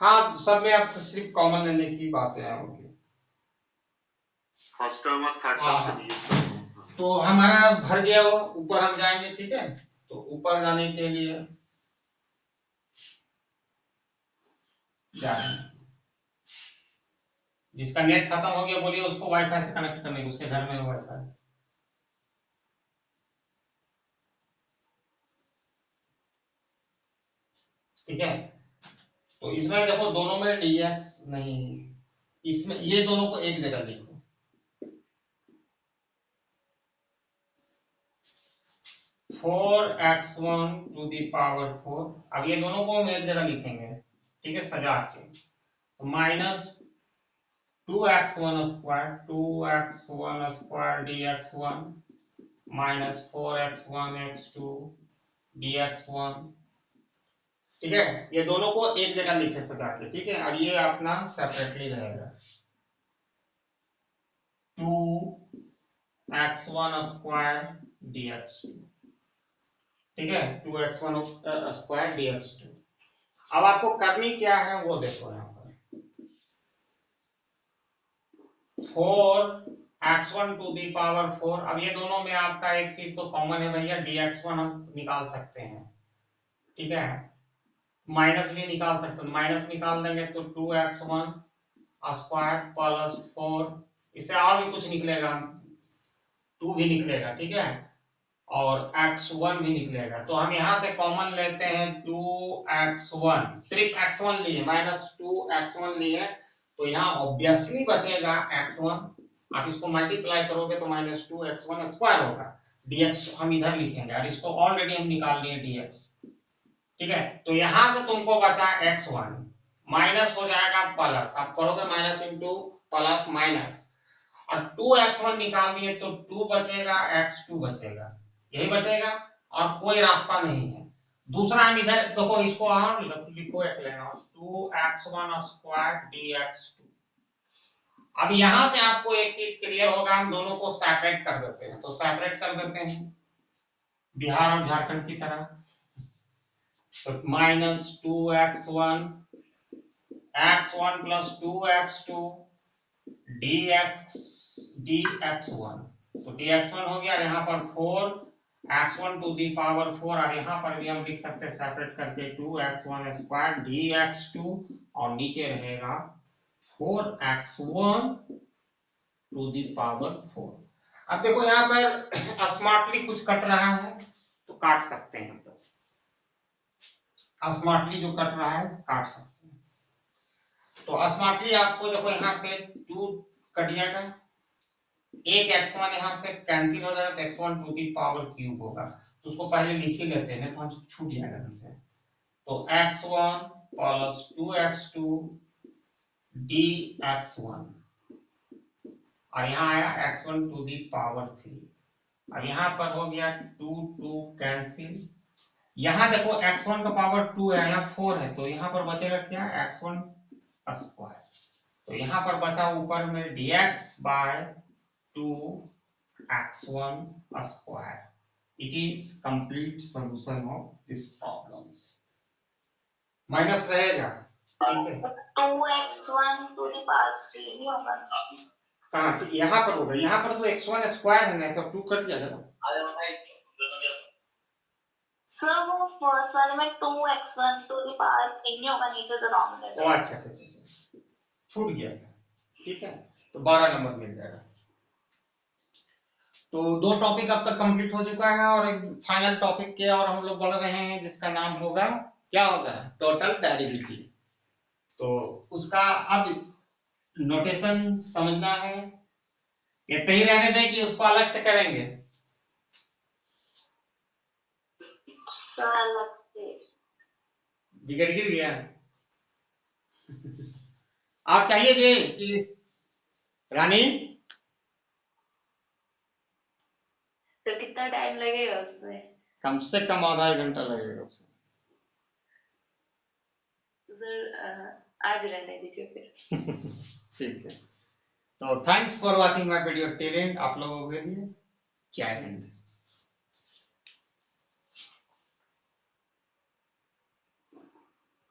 हाँ सब में आप सिर्फ कॉमन लेने की बातें होगी। फर्स्ट टर्म और थर्ड टर्म से dx1। तो हमारा भर गया वो, ऊपर हम जाएंगे, ठीक है, तो ऊपर जाने के लिए जा रहे हैं, जिसका नेट खत्म हो गया बोलिए उसको वाईफाई से कनेक्ट करने की, उसके घर में वाईफाई, ठीक है, तो इसमें देखो दोनों में dx नहीं, इसमें ये दोनों को एक जगह लिखो, four x1 to the power 4, अब ये दोनों को हम एक जगह लिखेंगे, ठीक है, सजा के, तो -2x1 square dx1 -4x1 x2 dx1, ठीक है, ये दोनों को एक जगह लिखे सजा के, ठीक है, और ये अपना सेपरेटली रहेगा, 2x1 स्क्वायर dx2, ठीक है, 2x1 स्क्वायर dx2। अब आपको करनी क्या है वो देखो, यहाँ पर 4x1 टू दी पावर 4, अब ये दोनों में आपका एक चीज तो कॉमन है भैया, dx1 हम निकाल सकते हैं, ठीक है, माइनस भी निकाल सकते हैं, माइनस निकाल देंगे तो 2x1 स्क्वायर प्लस 4, इससे और भी कुछ निकलेगा, 2 भी निकलेगा, ठीक है, और x1 भी निकलेगा, तो हम यहाँ से कॉमन लेते हैं 2x1, सिर्फ x1 लिए, -2x1 लिए, तो यहाँ ऑब्वियसली बचेगा x1, आप इसको मल्टीप्लाई करोगे तो -2x1 स्क्वायर होगा, dx हम इधर लिखेंगे, और इसको ऑलरेडी हम निकाल लिए dx, ठीक है, तो यहाँ से तुमको बचा x1, माइनस हो जाएगा प्लस, आप करोगे माइनस इंटू प्लस माइनस, और 2x1 निकाल दिए तो 2 बचेगा, x2 बचेगा, यही बचेगा, और कोई रास्ता नहीं है। दूसरा हम इधर देखो, इसको और लिखो एक लेना, 2x1 स्क्वायर dx2, अब यहां से आपको एक चीज क्लियर होगा, हम दोनों को सेपरेट कर देते हैं, तो सेपरेट कर देते हैं बिहार और झारखंड की तरह, तो -2x1 x1 plus 2x2 dx1, तो dx1 हो गया, यहाँ पर 4x1 टू दी पावर 4, और यहाँ पर भी हम लिख सकते हैं सेपरेट करके 2x1 स्क्वायर dx2, और नीचे रहेगा 4x1 टू दी पावर 4। अब देखो यहाँ पर स्मार्टली कुछ कट रहा है तो काट सकते हैं, स्मार्टली जो कट रहा है काट सकते हैं, तो स्मार्टली आपको देखो यहाँ से 2 कट जाएगा, एक x1 यहाँ से कैंसिल हो जाएगा, तो x1 to the power cube होगा, तो उसको पहले लिख ही लेते हैं तो हम छूट जाएगा हमसे, तो x1 प्लस 2x2 dx1, और यहाँ आया x1 टू दी पावर 3, अब यहाँ पर हो गया 2 कैंसिल, यहाँ देखो x1 का पावर 2 है, यहाँ 4 है, तो यहाँ पर बचेगा क्या, x1 स्क्वायर, तो यहाँ पर बचा ऊपर में dx bye 2 x1 square. It is complete solution of this problems. Minus रहेगा, ठीक है। 2x1 to the power 3 नहीं होगा। कहाँ यहाँ पर होगा, यहाँ पर तो x1 स्क्वायर है ना, तो 2 कट जाएगा ना। सर वो फर्स्ट वाले में 2x1 to the power 3 नहीं होगा नीचे डिनोमिनेटर। ओ अच्छा, छूट गया था, ठीक है। तो 12 नंबर मिल जाएगा। तो 2 टॉपिक अब तक कंप्लीट हो चुका है और एक फाइनल टॉपिक के और हम लोग बढ़ रहे हैं, जिसका नाम होगा, क्या होगा, टोटल डेरिवेटिव। तो उसका अब नोटेशन समझना है, ये ही रहने दें कि उसको अलग से करेंगे। अलग से बिगड़ गिर गया। आप चाहिए जी कि रानी, तो कितना टाइम लगेगा उसमें? कम से कम आधा 1 घंटा लगेगा उसमें। आज रहने दीजिए फिर। ठीक है। तो thanks for watching my video till and. आप लोगों के लिए जय हिंद।